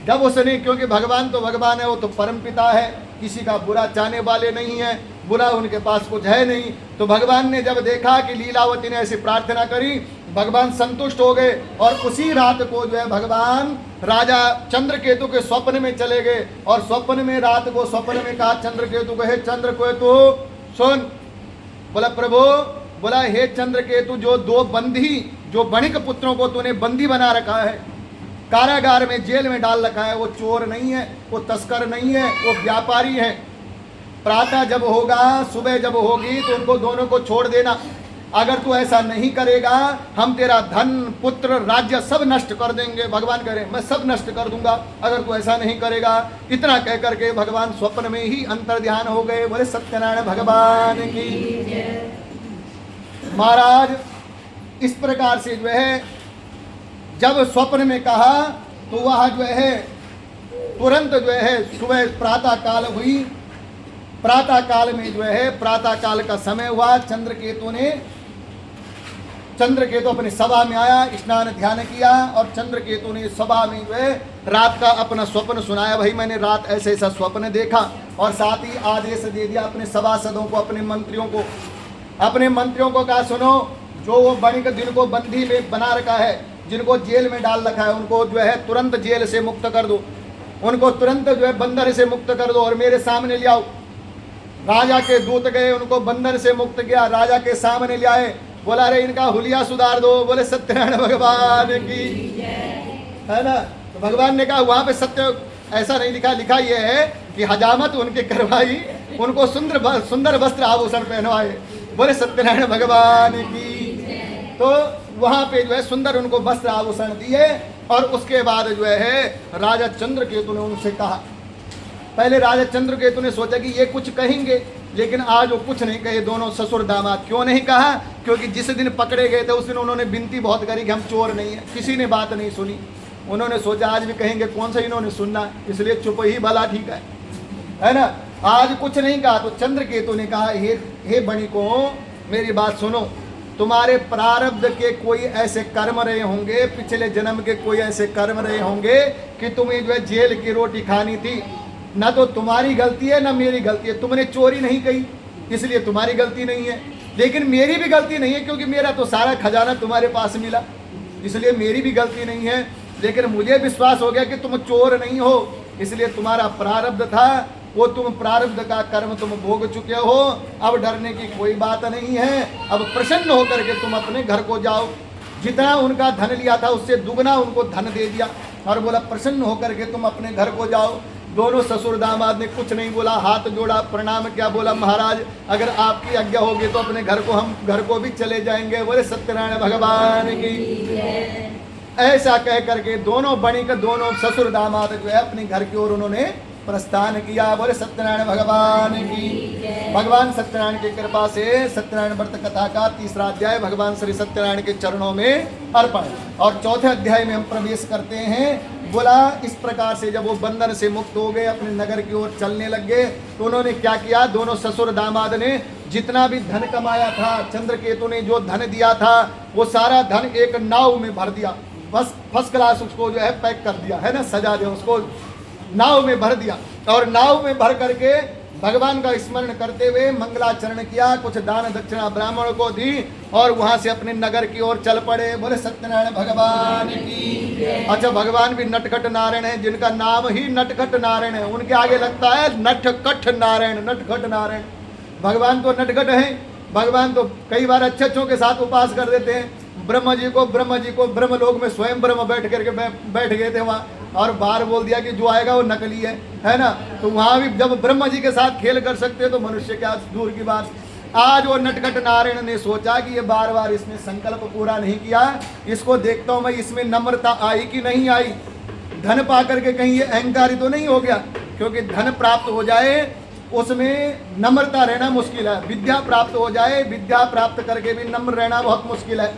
[SPEAKER 1] जब उसने, क्योंकि भगवान तो भगवान है, वो तो परम पिता है, किसी का बुरा चाहने वाले नहीं है, बुरा उनके पास कुछ है नहीं। तो भगवान ने जब देखा कि लीलावती ने ऐसी प्रार्थना करी, भगवान संतुष्ट हो गए और उसी रात को जो है भगवान राजा चंद्रकेतु के स्वप्न में चले गए और स्वप्न में रात को स्वप्न में कहा चंद्रकेतु को, हे चंद्रकेतु सुन। बोला प्रभु, बोला हे चंद्रकेतु जो दो बंदी, जो बणिक पुत्रों को तूने बंदी बना रखा है, कारागार में जेल में डाल रखा है, वो चोर नहीं है, वो तस्कर नहीं है, वो व्यापारी है। प्रातः जब होगा, सुबह जब होगी तो उनको दोनों को छोड़ देना। अगर तू ऐसा नहीं करेगा हम तेरा धन पुत्र राज्य सब नष्ट कर देंगे। भगवान कह रहे मैं सब नष्ट कर दूंगा अगर तू ऐसा नहीं करेगा। इतना कह करके भगवान स्वप्न में ही अंतर ध्यान हो गए। बोले सत्यनारायण भगवान की। महाराज इस प्रकार से जो है जब स्वप्न में कहा तो वह जो है तुरंत जो है सुबह प्रातः काल हुई। प्रातः काल में जो है प्रातः काल का समय हुआ। चंद्रकेतु अपनी सभा में आया, स्नान ध्यान किया और चंद्रकेतु ने सभा में जो है रात का अपना स्वप्न सुनाया। भाई मैंने रात ऐसे ऐसा स्वप्न देखा और साथ ही आदेश दे दिया अपने सभासदों को, अपने मंत्रियों को कहा सुनो, जो वो बणिक जिनको बंदी में बना रखा है, जिनको जेल में डाल रखा है, उनको जो है तुरंत जेल से मुक्त कर दो, उनको तुरंत जो है बंदर से मुक्त कर दो और मेरे सामने ले आओ। राजा के दूत गए, उनको बंदर से मुक्त किया, राजा के सामने ले आए। बोला अरे इनका हुलिया सुधार दो। बोले सत्यनारायण भगवान की, है ना। तो भगवान ने कहा वहां पे सत्य ऐसा नहीं लिखा, लिखा ये है कि हजामत उनके करवाई, उनको सुंदर वस्त्र आभूषण पहनवाए। बोले सत्यनारायण भगवान की। तो वहां पे जो है सुंदर उनको वस्त्र आभूषण दिए और उसके बाद जो है राजा चंद्रकेतु ने उनसे कहा। पहले राजा चंद्रकेतु ने सोचा कि ये कुछ कहेंगे, लेकिन आज वो कुछ नहीं कहे दोनों ससुर दामाद। क्यों नहीं कहा? क्योंकि जिस दिन पकड़े गए थे उस दिन उन्होंने विनती बहुत करी कि हम चोर नहीं है, किसी ने बात नहीं सुनी। उन्होंने सोचा आज भी कहेंगे, कौन सा इन्होंने सुनना, इसलिए चुप ही भला ठीक है ना। आज कुछ नहीं कहा तो चंद्रकेतु ने कहा हे बणिकों मेरी बात सुनो, तुम्हारे प्रारब्ध के कोई ऐसे कर्म रहे होंगे, पिछले जन्म के कोई ऐसे कर्म रहे होंगे कि तुम्हें जो है जेल की रोटी खानी थी। ना तो तुम्हारी गलती है ना मेरी गलती है, तुमने चोरी नहीं कही इसलिए तुम्हारी गलती नहीं है, लेकिन मेरी भी गलती नहीं है क्योंकि मेरा तो सारा खजाना तुम्हारे पास मिला, इसलिए मेरी भी गलती नहीं है। लेकिन मुझे विश्वास हो गया कि तुम चोर नहीं हो, इसलिए तुम्हारा प्रारब्ध था, वो तुम प्रारब्ध का कर्म तुम भोग चुके हो। अब डरने की कोई बात नहीं है। अब प्रसन्न होकर के तुम अपने घर को जाओ। जितना उनका धन लिया था उससे दुगना उनको धन दे दिया और बोला प्रसन्न होकर के तुम अपने घर को जाओ। दोनों ससुर दामाद ने कुछ नहीं बोला, हाथ जोड़ा, प्रणाम किया, बोला महाराज अगर आपकी आज्ञा होगी तो अपने घर को भी चले जाएंगे। बोले सत्यनारायण भगवान की। ऐसा कह करके दोनों बणिक, दोनों ससुर दामाद जो है अपने घर की ओर उन्होंने प्रस्थान किया। बोले सत्यनारायण भगवान की। भगवान सत्यनारायण की कृपा से सत्यनारायण व्रत कथा का तीसरा अध्याय भगवान श्री सत्यनारायण के चरणों में अर्पण। और चौथे अध्याय में हम प्रवेश करते हैं। बोला इस प्रकार से जब वो बंधन से मुक्त हो गए, अपने नगर की ओर चलने लग गए, तो उन्होंने क्या किया, दोनों ससुर दामाद ने जितना भी धन कमाया था, चंद्रकेतु ने जो धन दिया था, वो सारा धन एक नाव में भर दिया। बस फर्स्ट क्लास उसको जो है पैक कर दिया है ना, सजा दिया उसको, नाव में भर दिया। और नाव में भर करके भगवान का स्मरण करते हुए मंगलाचरण किया, कुछ दान दक्षिणा ब्राह्मण को दी और वहां से अपने नगर की ओर चल पड़े। बोले सत्यनारायण भगवान की। अच्छा, भगवान भी नटखट नारायण है, जिनका नाम ही नटखट नारायण है, उनके आगे लगता है नटखट नारायण। नटखट नारायण भगवान तो नटखट है। भगवान तो कई बार अच्छों के साथ उपास कर देते हैं। ब्रह्म जी को ब्रह्मलोक में स्वयं ब्रह्म बैठ गए थे वहाँ, और बाहर बोल दिया कि जो आएगा वो नकली है ना। तो वहाँ भी जब ब्रह्म जी के साथ खेल कर सकते हैं तो मनुष्य क्या दूर की बात। आज वो नटखट नारायण ने सोचा कि ये बार बार इसने संकल्प पूरा नहीं किया, इसको देखता हूँ मैं इसमें नम्रता आई कि नहीं आई। धन पा करके कहीं ये अहंकारी तो नहीं हो गया, क्योंकि धन प्राप्त हो जाए उसमें नम्रता रहना मुश्किल है। विद्या प्राप्त हो जाए, विद्या प्राप्त करके भी नम्र रहना बहुत मुश्किल है।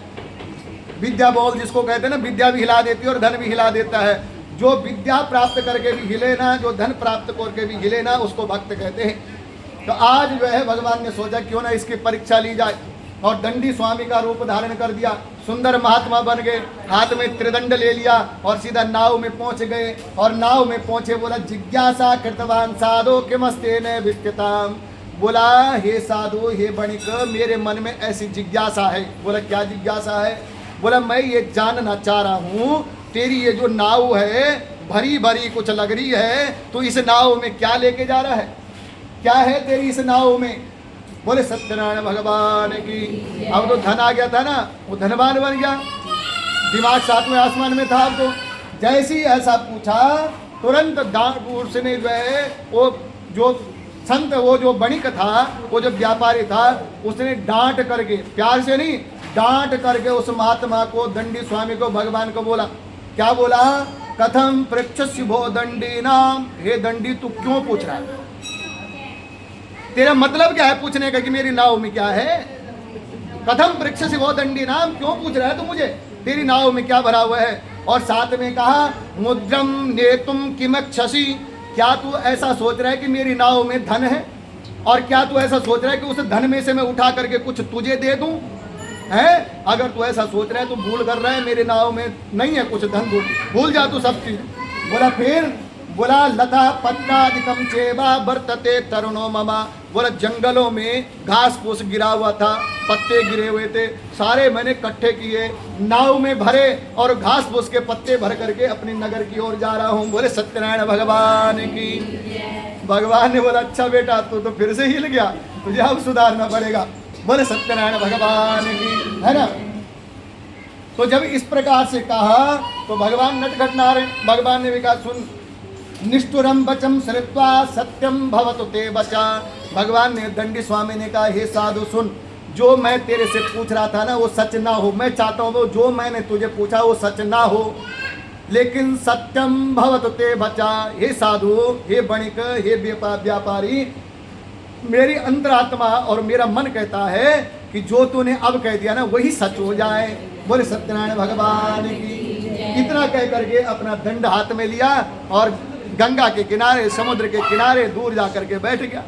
[SPEAKER 1] विद्या बोल जिसको कहते हैं ना, विद्या भी हिला देती है और धन भी हिला देता है। जो विद्या प्राप्त करके भी हिले ना, जो धन प्राप्त करके भी हिले ना, उसको भक्त कहते हैं। तो आज जो है भगवान ने सोचा क्यों ना इसकी परीक्षा ली जाए, और दंडी स्वामी का रूप धारण कर दिया। सुंदर महात्मा बन गए, हाथ में त्रिदंड ले लिया और सीधा नाव में पहुंच गए। और नाव में पहुंचे, बोला जिज्ञासा कृतवान साधो किमस्ते न विस्त्यताम। बोला हे साधु, हे बणिक, मेरे मन में ऐसी जिज्ञासा है। बोला क्या जिज्ञासा है? बोला मैं ये जानना चाह रहा हूँ, तेरी ये जो नाव है भरी भरी कुछ लग रही है, तो इस नाव में क्या लेके जा रहा है? क्या है तेरी इस नाव में? बोले सत्यनारायण भगवान की। अब तो धन आ गया था ना, वो धनवान बन गया, दिमाग सातवें आसमान में था। अब तो जैसे ही ऐसा पूछा, तुरंत उसने जो है वो जो संत, वो जो बणिक था, वो जो व्यापारी था, उसने डांट करके, प्यार से नहीं डांट करके उस महात्मा को, दंडी स्वामी को, भगवान को बोला। क्या बोला? कथम पृच्छसि भो दंडी नाम। हे दंडी, तू क्यों पूछ रहा है? तेरा मतलब क्या है पूछने का कि मेरी नाव में क्या है? कथम पृच्छसि भो दंडी नाम, क्यों पूछ रहा है तू मुझे? तेरी नाव में क्या भरा हुआ है? और साथ में कहा मुद्रम नेतुम किमक्षसि। क्या तू ऐसा सोच रहा है कि मेरी नाव में धन है? और क्या तू ऐसा सोच रहा है कि उस धन में से मैं उठा करके कुछ तुझे दे दूं? है, अगर तू ऐसा सोच रहा है तो भूल कर रहा है, मेरे नाव में नहीं है कुछ धन, भूल जा तू सब चीज। बोला फिर? बोला लता पत्रादिकम चेवा वर्तते तरुणो ममा। बोला जंगलों में घास फूस गिरा हुआ था, पत्ते गिरे हुए थे, सारे मैंने इकट्ठे किए, नाव में भरे और घास फूस के पत्ते भर करके अपने नगर की ओर जा रहा हूँ। बोले सत्यनारायण भगवान की। भगवान ने बोला अच्छा बेटा, तू तो फिर से हिल गया, तुझे अब सुधारना पड़ेगा। बोले सत्यनारायण भगवान की, है ना। तो जब इस प्रकार से कहा तो भगवान नटखट नारायण, भगवान ने भी कहा सुन, निष्ठुरम बचम श्रुत्वा सत्यम भवतु ते बचा। भगवान ने, दंडी स्वामी ने कहा हे साधु सुन, जो मैं तेरे से पूछ रहा था ना वो सच ना हो। मैं चाहता हूँ जो मैंने तुझे पूछा वो सच ना हो, लेकिन सत्यम भवतु ते बचा। हे साधु, हे बणिक, हे व्यापारी, मेरी अंतरात्मा और मेरा मन कहता है कि जो तूने अब कह दिया ना वही सच हो जाए। बोले सत्यनारायण भगवान की। इतना कह करके अपना दंड हाथ में लिया और गंगा के किनारे, समुद्र के किनारे दूर जा करके बैठ गया।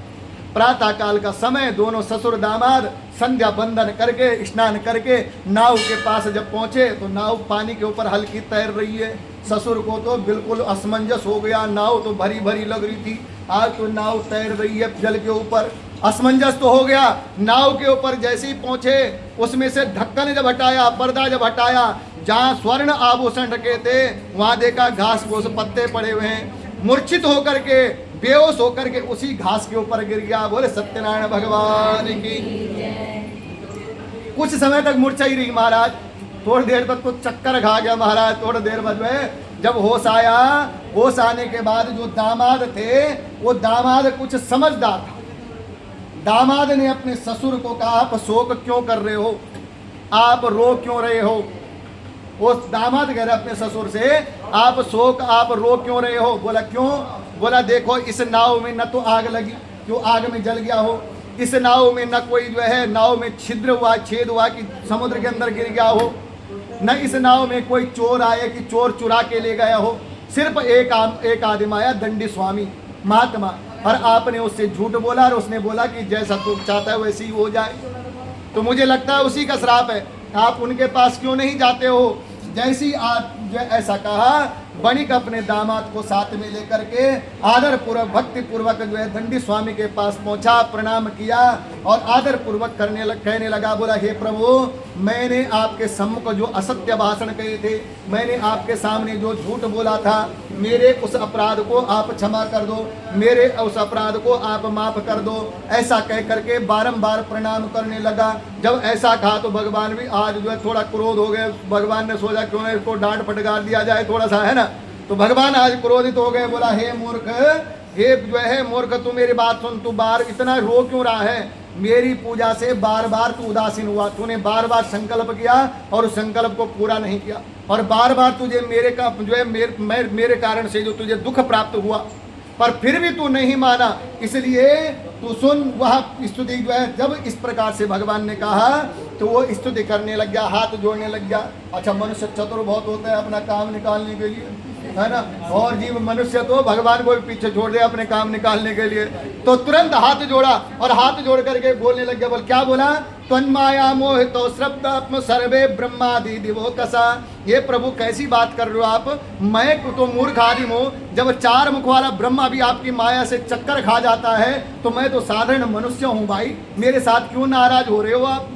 [SPEAKER 1] प्रातः काल का समय, दोनों ससुर दामाद संध्या बंदन करके, स्नान करके नाव के पास जब पहुंचे तो नाव पानी के ऊपर हल्की तैर रही है। ससुर को तो बिल्कुल असमंजस हो गया, नाव तो भरी भरी लग रही थी, आज तो नाव तैर रही है जल के ऊपर। असमंजस तो हो गया। नाव के ऊपर जैसे ही पहुंचे, उसमें से ढक्कन जब हटाया, पर्दा जब हटाया, जहाँ स्वर्ण आभूषण रखे थे वहाँ देखा घास फूस पत्ते पड़े हुए हैं। मूर्छित होकर के, बेहोश होकर के उसी घास के ऊपर गिर गया। बोले सत्यनारायण भगवान की। कुछ समय तक मूर्छा ही रही महाराज, थोड़ी देर तक तो चक्कर खा गया महाराज। थोड़ी देर बाद में जब होश आया, होश आने के बाद जो दामाद थे, वो दामाद कुछ समझदार था। दामाद ने अपने ससुर को कहा, आप शोक क्यों कर रहे हो, आप रो क्यों रहे हो। वो दामाद कह रहे अपने ससुर से, आप शोक, आप रो क्यों रहे हो। बोला क्यों। बोला देखो इस नाव में न तो आग लगी, क्यों आग में जल गया हो, इस नाव में न कोई जो है नाव में छिद्र हुआ, छेद हुआ कि समुद्र के अंदर गिर गया हो, न इस नाव में कोई चोर आए कि चोर चुरा के ले गया हो। सिर्फ एक आदमी आया, दंडी स्वामी महात्मा, और आपने उससे झूठ बोला और उसने बोला कि जैसा तू चाहता है वैसे ही हो जाए। तो मुझे लगता है उसी का श्राप है। आप उनके पास क्यों नहीं जाते हो। जैसी आप जो ऐसा कहा, बणिक अपने दामाद को साथ में लेकर के आदर पूर्वक, भक्ति पूर्वक जो है दंडी स्वामी के पास पहुंचा, प्रणाम किया और आदर पूर्वक कहने लगा। बोला हे प्रभु, मैंने आपके सम्मुख जो असत्य भाषण कहे थे, मैंने आपके सामने जो झूठ बोला था, मेरे उस अपराध को आप क्षमा कर दो, मेरे उस अपराध को आप माफ कर दो। ऐसा कह करके बारंबार प्रणाम करने लगा। जब ऐसा कहा तो भगवान भी आज जो है थोड़ा क्रोध हो गए। भगवान ने सोचा क्यों ना इसको डांट फटकार दिया जाए थोड़ा सा, है ना। तो भगवान आज क्रोधित हो गए। बोला हे मूर्ख, हे जो है मूर्ख, तू मेरी बात सुन, तू बार इतना रो क्यों रहा है। मेरी पूजा से बार बार तू उदासीन हुआ, तूने बार बार संकल्प किया और उस संकल्प को पूरा नहीं किया, और बार बार तुझे मेरे का जो है मेरे कारण से जो तुझे दुख प्राप्त हुआ, पर फिर भी तू नहीं माना। इसलिए तू सुन, वह स्तुति जो है जब इस प्रकार से भगवान ने कहा तो वो स्तुति करने लग गया, हाथ जोड़ने लग गया। अच्छा, मनुष्य चतुर बहुत होता है अपना काम निकालने के लिए, है ना। और जीव मनुष्य तो भगवान को भी पीछे छोड़ दे अपने काम निकालने के लिए। तो तुरंत हाथ जोड़ा और हाथ जोड़ करके बोलने लग गया। बोल क्या बोला। तन्माया मोहितो श्रद्धात्म सर्वे ब्रह्मादि दिवो कसा। ये प्रभु कैसी बात कर रहे हो आप, मैं तो मूर्ख आदि हूँ। जब 4 मुख वाला ब्रह्मा भी आपकी माया से चक्कर खा जाता है तो मैं तो साधारण मनुष्य हूँ भाई, मेरे साथ क्यों नाराज हो रहे हो आप।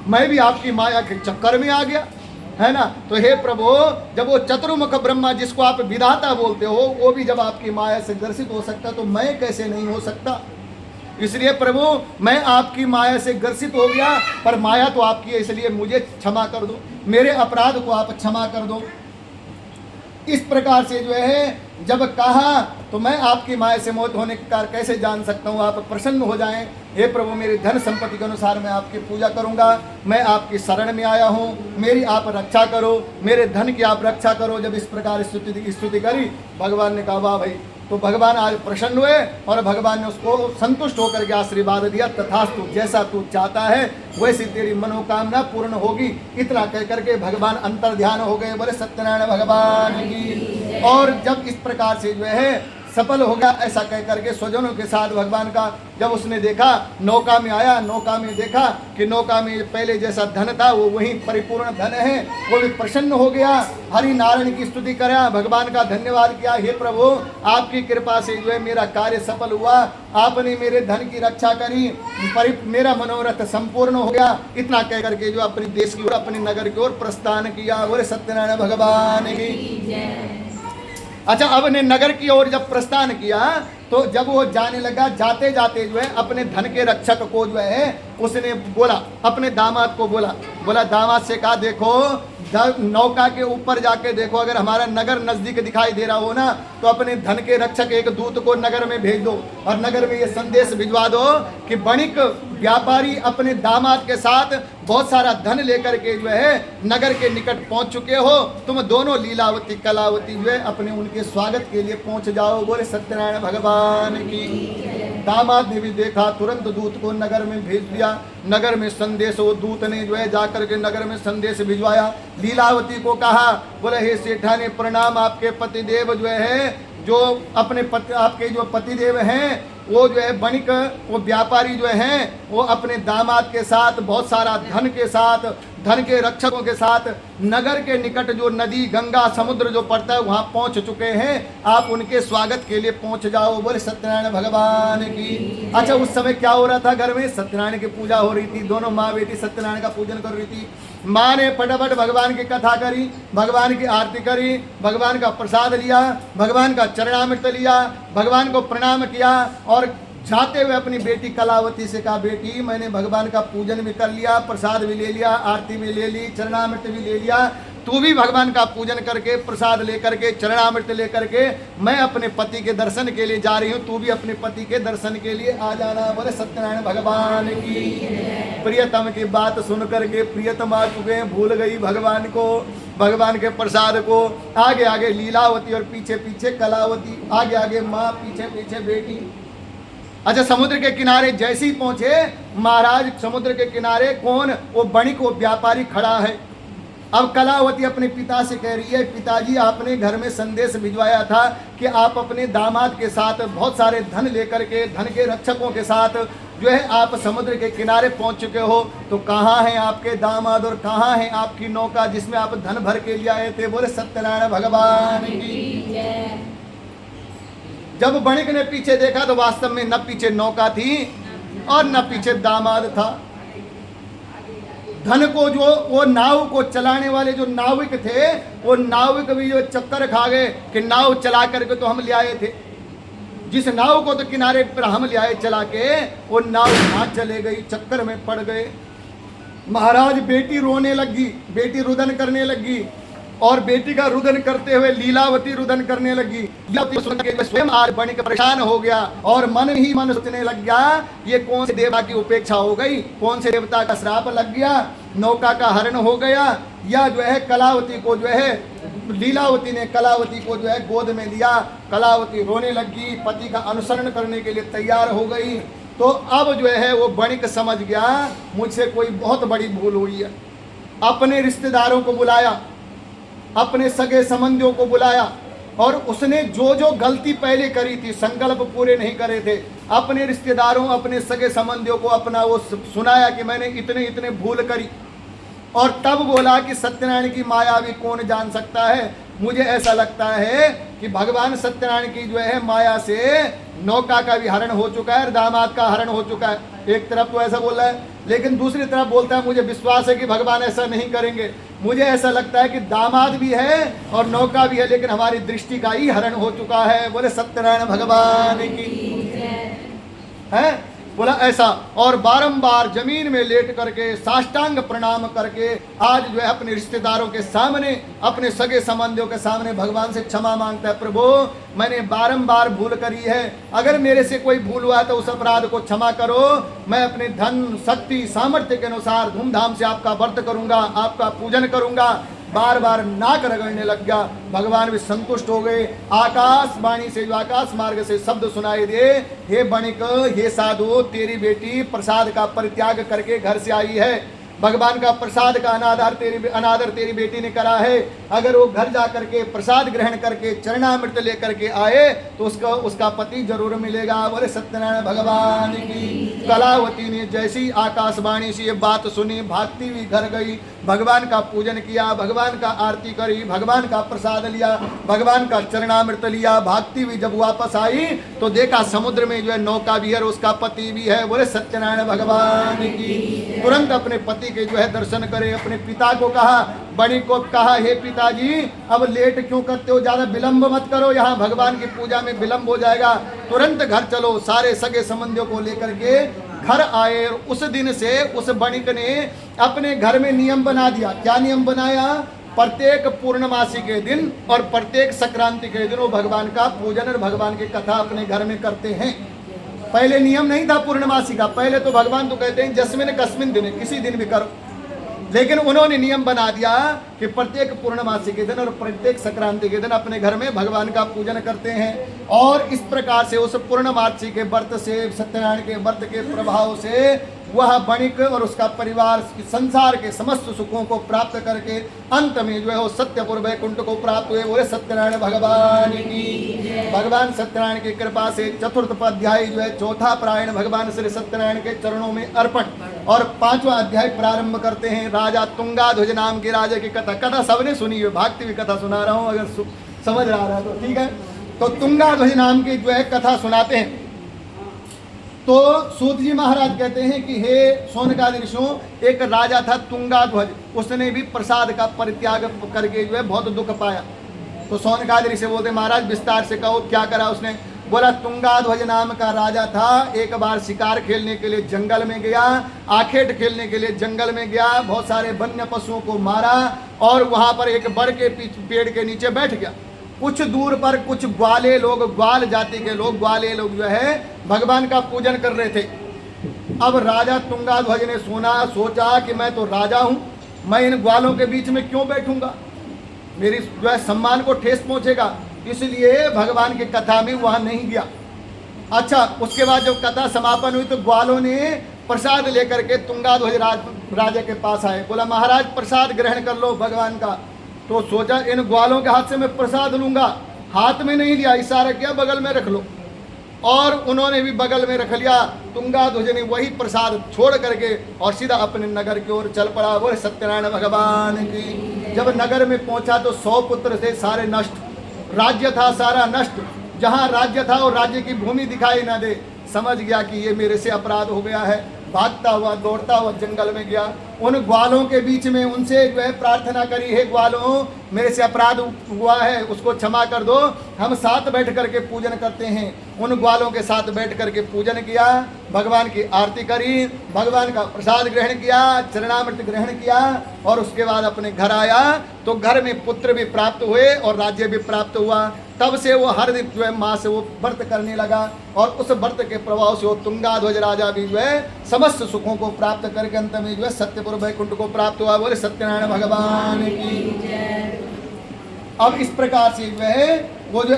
[SPEAKER 1] मैं भी आपकी माया के चक्कर में आ गया, है ना। तो हे प्रभु, जब वो चतुर्मुख ब्रह्मा जिसको आप विधाता बोलते हो, वो भी जब आपकी माया से ग्रसित हो सकता तो मैं कैसे नहीं हो सकता। इसलिए प्रभु, मैं आपकी माया से ग्रसित हो गया, पर माया तो आपकी है, इसलिए मुझे क्षमा कर दो, मेरे अपराध को आप क्षमा कर दो। इस प्रकार से जो है जब कहा तो मैं आपकी माया से मोहित होने के कारण कैसे जान सकता हूँ, आप प्रसन्न हो जाएं। हे प्रभु, मेरी धन संपत्ति के अनुसार मैं आपकी पूजा करूँगा, मैं आपकी शरण में आया हूँ, मेरी आप रक्षा करो, मेरे धन की आप रक्षा करो। जब इस प्रकार स्तुति करी, भगवान ने कहा वाह भाई। तो भगवान आज प्रसन्न हुए और भगवान ने उसको संतुष्ट होकर के आशीर्वाद दिया, तथास्तु, जैसा तू चाहता है वैसी तेरी मनोकामना पूर्ण होगी। इतना कह करके भगवान अंतर ध्यान हो गए। बोले सत्यनारायण भगवान की। और जब इस प्रकार से जो है सफल हो गया, ऐसा कह करके स्वजनों के साथ भगवान का जब उसने देखा, नौका में आया, नौका में देखा कि नौका में पहले जैसा धन था वो वही परिपूर्ण धन है, वो भी प्रसन्न हो गया। हरि नारायण की स्तुति करा, भगवान का धन्यवाद किया। हे प्रभु, आपकी कृपा से जो है मेरा कार्य सफल हुआ, आपने मेरे धन की रक्षा करी, मेरा मनोरथ संपूर्ण हो गया। इतना कह करके जो अपने देश की ओर, अपने नगर की ओर प्रस्थान किया। बोले सत्यनारायण भगवान की। अच्छा, अब ने नगर की ओर जब प्रस्थान किया तो जब वो जाने लगा, जाते जाते जो है अपने धन के रक्षक को जो है उसने बोला, अपने दामाद को बोला दामाद से कहा देखो, नौका के ऊपर जाके देखो, अगर हमारा नगर नजदीक दिखाई दे रहा हो ना तो अपने धन के रक्षक एक दूत को नगर में भेज दो और नगर में ये संदेश भिजवा दो कि बणिक व्यापारी अपने दामाद के साथ बहुत सारा धन लेकर के जो है नगर के निकट पहुंच चुके हो, तुम दोनों लीलावती कलावती जो है अपने उनके स्वागत के लिए पहुंच जाओ। बोले सत्यनारायण भगवान की। दामाद ने भी देखा, तुरंत दूत को नगर में भेज दिया। नगर में संदेश, वो दूत ने जो है जाकर के नगर में संदेश भिजवाया। लीलावती को कहा, बोले हे सेठानी प्रणाम, आपके पतिदेव जो है, जो अपने आपके जो पतिदेव हैं वो जो है बणिक, वो व्यापारी जो हैं वो अपने दामाद के साथ बहुत सारा धन के साथ धन के रक्षकों के साथ नगर के निकट जो नदी गंगा समुद्र जो पड़ता है वहां पहुंच चुके हैं। आप उनके स्वागत के लिए पहुंच जाओ। बोले सत्यनारायण भगवान की। अच्छा, उस समय क्या हो रहा था? घर में सत्यनारायण की पूजा हो रही थी। दोनों माँ बेटी सत्यनारायण का पूजन कर रही थी। माँ ने फटाफट भगवान की कथा करी, भगवान की आरती करी, भगवान का प्रसाद लिया, भगवान का चरणामृत लिया, भगवान को प्रणाम किया और जाते हुए अपनी बेटी कलावती से कहा, बेटी मैंने भगवान का पूजन भी कर लिया, प्रसाद भी ले लिया, आरती भी ले ली, चरणामृत भी ले लिया, तू भी भगवान का पूजन करके प्रसाद लेकर के चरणामृत लेकर के मैं अपने पति के दर्शन के लिए जा रही हूँ, तू भी अपने पति के दर्शन के लिए आ जाना। बोले सत्यनारायण भगवान की। प्रियतम की बात सुन करके प्रियतम आ चुके हैं, भूल गई भगवान को, भगवान के प्रसाद को। आगे आगे लीलावती और पीछे पीछे कलावती, आगे आगे माँ, पीछे पीछे बेटी। अच्छा, समुद्र के किनारे जैसे ही पहुंचे महाराज, समुद्र के किनारे कौन? वो वणिक, वो व्यापारी खड़ा है। अब कलावती अपने पिता से कह रही है, पिताजी आपने घर में संदेश भिजवाया था कि आप अपने दामाद के साथ बहुत सारे धन लेकर के, धन के रक्षकों के साथ जो है आप समुद्र के किनारे पहुंच चुके हो, तो कहाँ हैं आपके दामाद और कहाँ है आपकी नौका जिसमें आप धन भर के लिए आए थे? बोले सत्यनारायण भगवान की। जब वणिक ने पीछे देखा तो वास्तव में न पीछे नौका थी और न पीछे दामाद था। धन को जो वो नाव को चलाने वाले जो नाविक थे, वो नाविक भी जो चक्कर खा गए कि नाव चला करके तो हम ले आए थे, जिस नाव को तो किनारे पर हम ले आए चला के, वो नाव हाथ चले गई, चक्कर में पड़ गए। महाराज बेटी रोने लगी, बेटी रुदन करने लगी और बेटी का रुदन करते हुए लीलावती रुदन करने लगी। लीलावती सुन के स्वयं आज वणिक परेशान हो गया और मन ही मन सोचने लग गया, ये कौन से देवता की उपेक्षा हो गई, कौन से देवता का श्राप लग गया, नौका का हरण हो गया, या जो है कलावती को जो है लीलावती ने कलावती को जो है गोद में लिया। कलावती रोने लगी, पति का अनुसरण करने के लिए तैयार हो गई। तो अब जो है वो वणिक समझ गया मुझसे कोई बहुत बड़ी भूल हुई है। अपने रिश्तेदारों को बुलाया, अपने सगे संबंधियों को बुलाया और उसने जो जो गलती पहले करी थी, संकल्प पूरे नहीं करे थे, अपने रिश्तेदारों, अपने सगे संबंधियों को अपना वो सुनाया कि मैंने इतने इतने भूल करी। और तब बोला कि सत्यनारायण की माया भी कौन जान सकता है। मुझे ऐसा लगता है कि भगवान सत्यनारायण की जो है माया से नौका का भी हरण हो चुका है और दामाद का हरण हो चुका है। एक तरफ तो ऐसा बोल रहा है, लेकिन दूसरी तरफ बोलता है मुझे विश्वास है कि भगवान ऐसा नहीं करेंगे। मुझे ऐसा लगता है कि दामाद भी है और नौका भी है, लेकिन हमारी दृष्टि का ही हरण हो चुका है। बोले सत्यनारायण भगवान की है। बोला ऐसा, और बारंबार जमीन में लेट करके साष्टांग प्रणाम करके आज जो है अपने रिश्तेदारों के सामने, अपने सगे संबंधियों के सामने भगवान से क्षमा मांगता है, प्रभु मैंने बारंबार भूल करी है, अगर मेरे से कोई भूल हुआ तो उस अपराध को क्षमा करो। मैं अपने धन शक्ति सामर्थ्य के अनुसार धूमधाम से आपका व्रत करूंगा, आपका पूजन करूंगा। बार बार नाक रगड़ने लग गया। भगवान भी संतुष्ट हो गए। आकाशवाणी से, जो आकाश मार्ग से शब्द सुनाई दे, हे वणिक, हे साधु, तेरी बेटी प्रसाद का परित्याग करके घर से आई है। भगवान का प्रसाद का अनादर तेरी बेटी ने करा है। अगर वो घर जा करके प्रसाद ग्रहण करके चरणामृत लेकर के आए तो उसका पति जरूर मिलेगा। बोले सत्यनारायण भगवान की। कलावती ने जैसी आकाशवाणी से ये बात सुनी, भागती हुई घर गई, भगवान का पूजन किया, भगवान का आरती करी, भगवान का प्रसाद लिया, भगवान का चरणामृत लिया। भागती हुई जब वापस आई तो देखा समुद्र में जो है नौका भी है और उसका पति भी है। बोले सत्यनारायण भगवान की। तुरंत अपने पति के जो है दर्शन करे। अपने पिता को कहा, वणिक को कहा, हे पिताजी अब लेट क्यों करते हो, ज्यादा विलंब मत करो, यहाँ भगवान की पूजा में विलंब हो जाएगा, तुरंत घर चलो। सारे सगे संबंधियों को लेकर के घर आए। उस दिन से उस वणिक ने अपने घर में नियम बना दिया। क्या नियम बनाया? प्रत्येक पूर्णमासी के दिन और प्रत्येक संक्रांति के दिन वो भगवान का पूजन और भगवान की कथा अपने घर में करते हैं। पहले नियम नहीं था पूर्णमासी का, पहले तो भगवान तो कहते हैं जस्मिन कस्मिन दिन, किसी दिन भी करो, लेकिन उन्होंने नियम बना दिया कि प्रत्येक पूर्णमासी के दिन और प्रत्येक संक्रांति के दिन अपने घर में भगवान का पूजन करते हैं। और इस प्रकार से उस पूर्णमासी के व्रत से, सत्यनारायण के व्रत के प्रभाव से वह वणिक और उसका परिवार संसार के समस्त सुखों को प्राप्त करके अंत में जो है वो सत्यपुर वैकुंठ को प्राप्त हुए। बोले सत्यनारायण भगवान की। भगवान सत्यनारायण की कृपा से चतुर्थ अध्याय जो है चौथा पारायण भगवान श्री सत्यनारायण के चरणों में अर्पण, और 5वां अध्याय प्रारंभ करते हैं। राजा तुंगाध्वज नाम के राजा की कथा, कथा सबने सुनी है, भागती हुई कथा सुना रहा हूँ, अगर समझ रहा है तो ठीक है। तो तुंगाध्वज नाम की जो है कथा सुनाते हैं। तो सूत जी महाराज कहते हैं कि हे सोनकादि ऋषियों, एक राजा था तुंगाध्वज, उसने भी प्रसाद का परित्याग करके जो है बहुत दुख पाया। तो सोनकादि ऋषि बोलते महाराज विस्तार से कहो क्या करा उसने। बोला तुंगाध्वज नाम का राजा था, एक बार शिकार खेलने के लिए जंगल में गया, आखेट खेलने के लिए जंगल में गया, बहुत सारे वन्य पशुओं को मारा और वहां पर एक बड़ के पेड़ के नीचे बैठ गया। कुछ दूर पर कुछ ग्वाले लोग, ग्वाल जाति के लोग, ग्वाले लोग जो है भगवान का पूजन कर रहे थे। अब राजा तुंगाध्वज ने सोचा कि मैं तो राजा हूं, मैं इन ग्वालों के बीच में क्यों बैठूंगा, मेरी जो है सम्मान को ठेस पहुंचेगा, इसलिए भगवान की कथा में वहां नहीं गया। अच्छा, उसके बाद जब कथा समापन हुई तो ग्वालों ने प्रसाद लेकर के तुंगाध्वज राजा के पास आए। बोला महाराज प्रसाद ग्रहण कर लो भगवान का। तो सोचा इन ग्वालों के हाथ से मैं प्रसाद लूंगा, हाथ में नहीं लिया, इशारा किया बगल में रख लो, और उन्होंने भी बगल में रख लिया। तुंगाध्वज ने वही प्रसाद छोड़ करके और सीधा अपने नगर की ओर चल पड़ा। बोले सत्यनारायण भगवान की। जब नगर में पहुंचा तो 100 पुत्र थे, सारे नष्ट, राज्य था सारा नष्ट, जहां राज्य था और राज्य की भूमि दिखाई न दे। समझ गया कि ये मेरे से अपराध हो गया है, भागता हुआ दौड़ता हुआ जंगल में गया। उन ग्वालों के बीच में उनसे जो है प्रार्थना करी, हे ग्वालों मेरे से अपराध हुआ है, उसको क्षमा कर दो, हम साथ बैठ करके पूजन करते हैं। उन ग्वालों के साथ बैठ करके पूजन किया, भगवान की आरती करी, भगवान का प्रसाद ग्रहण किया, चरणामृत ग्रहण किया, और उसके बाद अपने घर आया तो घर में पुत्र भी प्राप्त हुए और राज्य भी प्राप्त हुआ। तब से वो हर दिन जो है माँ से वो व्रत करने लगा, और उस व्रत के प्रभाव से वो तुंगाध्वज राजा भी जो है समस्त सुखों को प्राप्त करके अंत में जो है सत्यपुर वैकुंठ को प्राप्त हुआ। बोले सत्यनारायण भगवान की। अब इस प्रकार से जो है वो जो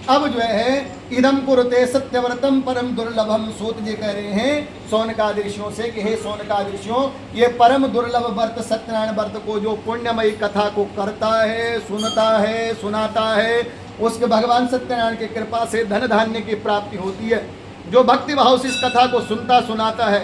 [SPEAKER 1] अब जो है इदम कुरुते सत्यव्रतम परम दुर्लभम। सूत जी कह रहे हैं सोनकादि ऋषियों से कि हे सोनकादि ऋषियों, ये परम दुर्लभ व्रत सत्यनारायण व्रत को जो पुण्यमयी कथा को करता है, सुनता है, सुनाता है, उसके भगवान सत्यनारायण की कृपा से धन धान्य की प्राप्ति होती है। जो भक्ति भाव से इस कथा को सुनता सुनाता है,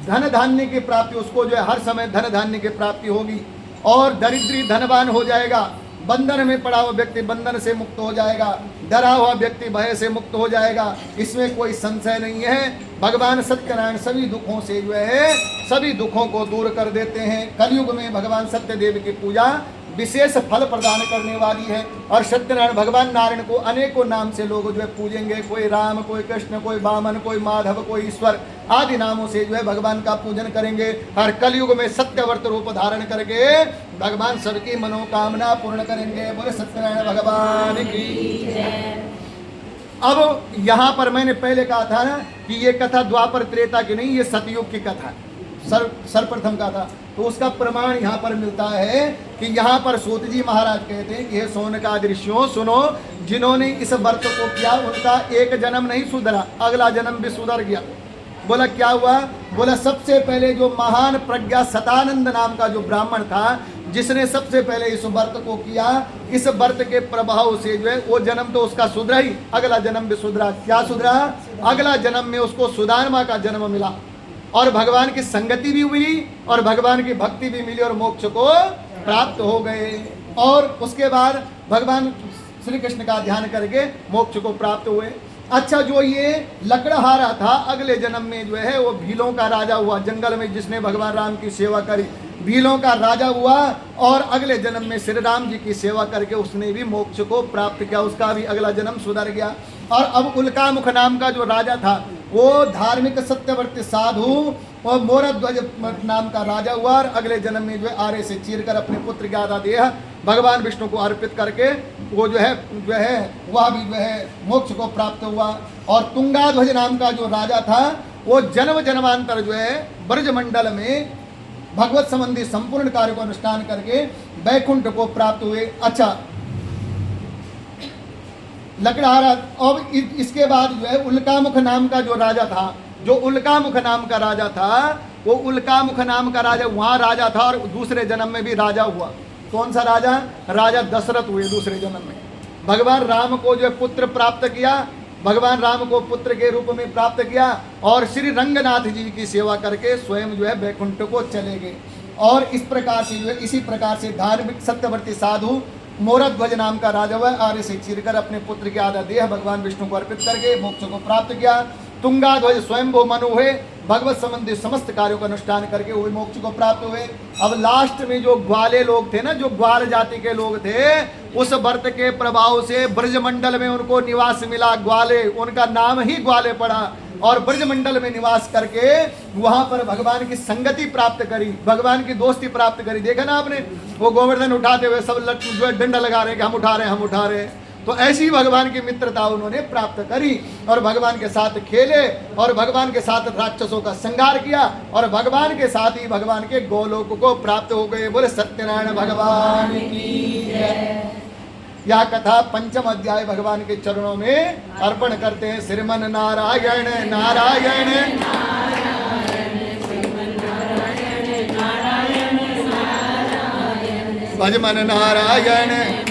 [SPEAKER 1] धन धान्य की प्राप्ति, उसको जो है हर समय धन धान्य की प्राप्ति होगी, और दरिद्री धनवान हो जाएगा, बंधन में पड़ा हुआ व्यक्ति बंधन से मुक्त हो जाएगा, डरा हुआ व्यक्ति भय से मुक्त हो जाएगा, इसमें कोई संशय नहीं है। भगवान सत्यनारायण सभी दुखों से जो है सभी दुखों को दूर कर देते हैं। कलयुग में भगवान सत्यदेव की पूजा विशेष फल प्रदान करने वाली है, और सत्यनारायण भगवान नारायण को अनेकों नाम से लोग जो है पूजेंगे, कोई राम, कोई कृष्ण, कोई वामन, कोई माधव, कोई ईश्वर आदि नामों से जो है भगवान का पूजन करेंगे। हर कलयुग में सत्यव्रत रूप धारण करके भगवान सबकी मनोकामना पूर्ण करेंगे। बोले सत्यनारायण भगवान की। अब यहाँ पर मैंने पहले कहा था ना कि ये कथा द्वापर त्रेता की नहीं, ये सतयुग की कथा सर्वप्रथम का था। तो उसका प्रमाण यहाँ पर मिलता है कि यहाँ पर सूत जी महाराज कहते हैं कि हे सोनकादि ऋषियों सुनो, जिन्होंने इस व्रत को किया उनका एक जन्म नहीं सुधरा, अगला जन्म भी सुधर गया। बोला क्या हुआ? बोला सबसे पहले जो महान प्रज्ञा सतानंद नाम का जो ब्राह्मण था, जिसने सबसे पहले इस व्रत को किया, इस व्रत के प्रभाव से जो है वो जन्म तो उसका सुधरा ही, अगला जन्म भी सुधरा। क्या सुधरा? अगला जन्म में उसको सुदामा का जन्म मिला, और भगवान की संगति भी मिली, और भगवान की भक्ति भी मिली, और मोक्ष को प्राप्त हो गए। और उसके बाद भगवान श्री कृष्ण का ध्यान करके मोक्ष को प्राप्त हुए। अच्छा, जो ये लकड़हारा था, अगले जन्म में जो है वो भीलों का राजा हुआ, जंगल में जिसने भगवान राम की सेवा करी, भीलों का राजा हुआ, और अगले जन्म में श्री राम जी की सेवा करके उसने भी मोक्ष को प्राप्त किया, उसका भी अगला जन्म सुधर गया। और अब उल्कामुख नाम का जो राजा था, वो धार्मिक सत्यव्रती साधु और मोरध्वज नाम का राजा हुआ, और अगले जन्म में जो है आरे से चीर कर अपने पुत्र की आधा देह भगवान विष्णु को अर्पित करके वो जो है वह भी जो है मोक्ष को प्राप्त हुआ। और तुंगाध्वज नाम का जो राजा था, वो जन्म जन्मांतर जो है ब्रजमंडल में भगवत संबंधी संपूर्ण कार्य को अनुष्ठान करके वैकुंठ को प्राप्त हुए। अच्छा, लकड़हारा। और इसके बाद जो है उल्कामुख नाम का जो राजा था, जो उल्कामुख नाम का राजा था, वो उल्कामुख नाम का राजा वहाँ राजा था और दूसरे जन्म में भी राजा हुआ। कौन सा राजा? राजा दशरथ हुए दूसरे जन्म में। भगवान राम को जो पुत्र प्राप्त किया, भगवान राम को पुत्र के रूप में प्राप्त किया और श्री रंगनाथ जी की सेवा करके स्वयं जो है वैकुंठ को चले गए। और इस प्रकार से जो है इसी प्रकार से धार्मिक सत्यवर्ती साधु मोरध्वज नाम का राजा हुआ, आर्य से चीरकर अपने पुत्र के आधा देह भगवान विष्णु को अर्पित करके मोक्ष को प्राप्त किया। तुंगाध्वज स्वयं वो मनु हुए, भगवत संबंधी समस्त कार्यों का अनुष्ठान करके वो मोक्ष को प्राप्त हुए। अब लास्ट में जो ग्वाले लोग थे ना, जो ग्वाल जाति के लोग थे, उस व्रत के प्रभाव से ब्रजमंडल में उनको निवास मिला। ग्वाले, उनका नाम ही ग्वाले पड़ा और ब्रजमंडल में निवास करके वहां पर भगवान की संगति प्राप्त करी, भगवान की दोस्ती प्राप्त करी। देखा ना आपने, वो गोवर्धन उठाते हुए सब जो है डंडा लगा रहे कि हम उठा रहे हैं, हम उठा रहे हैं। तो ऐसी भगवान की मित्रता उन्होंने प्राप्त करी और भगवान के साथ खेले और भगवान के साथ राक्षसों का संहार किया और भगवान के साथ ही भगवान के गोलोक को प्राप्त हो गए। बोले सत्यनारायण भगवान की जय। यह कथा पंचम अध्याय भगवान के चरणों में अर्पण करते हैं। श्रीमन नारायण नारायण भजमन नारायण
[SPEAKER 2] नारायण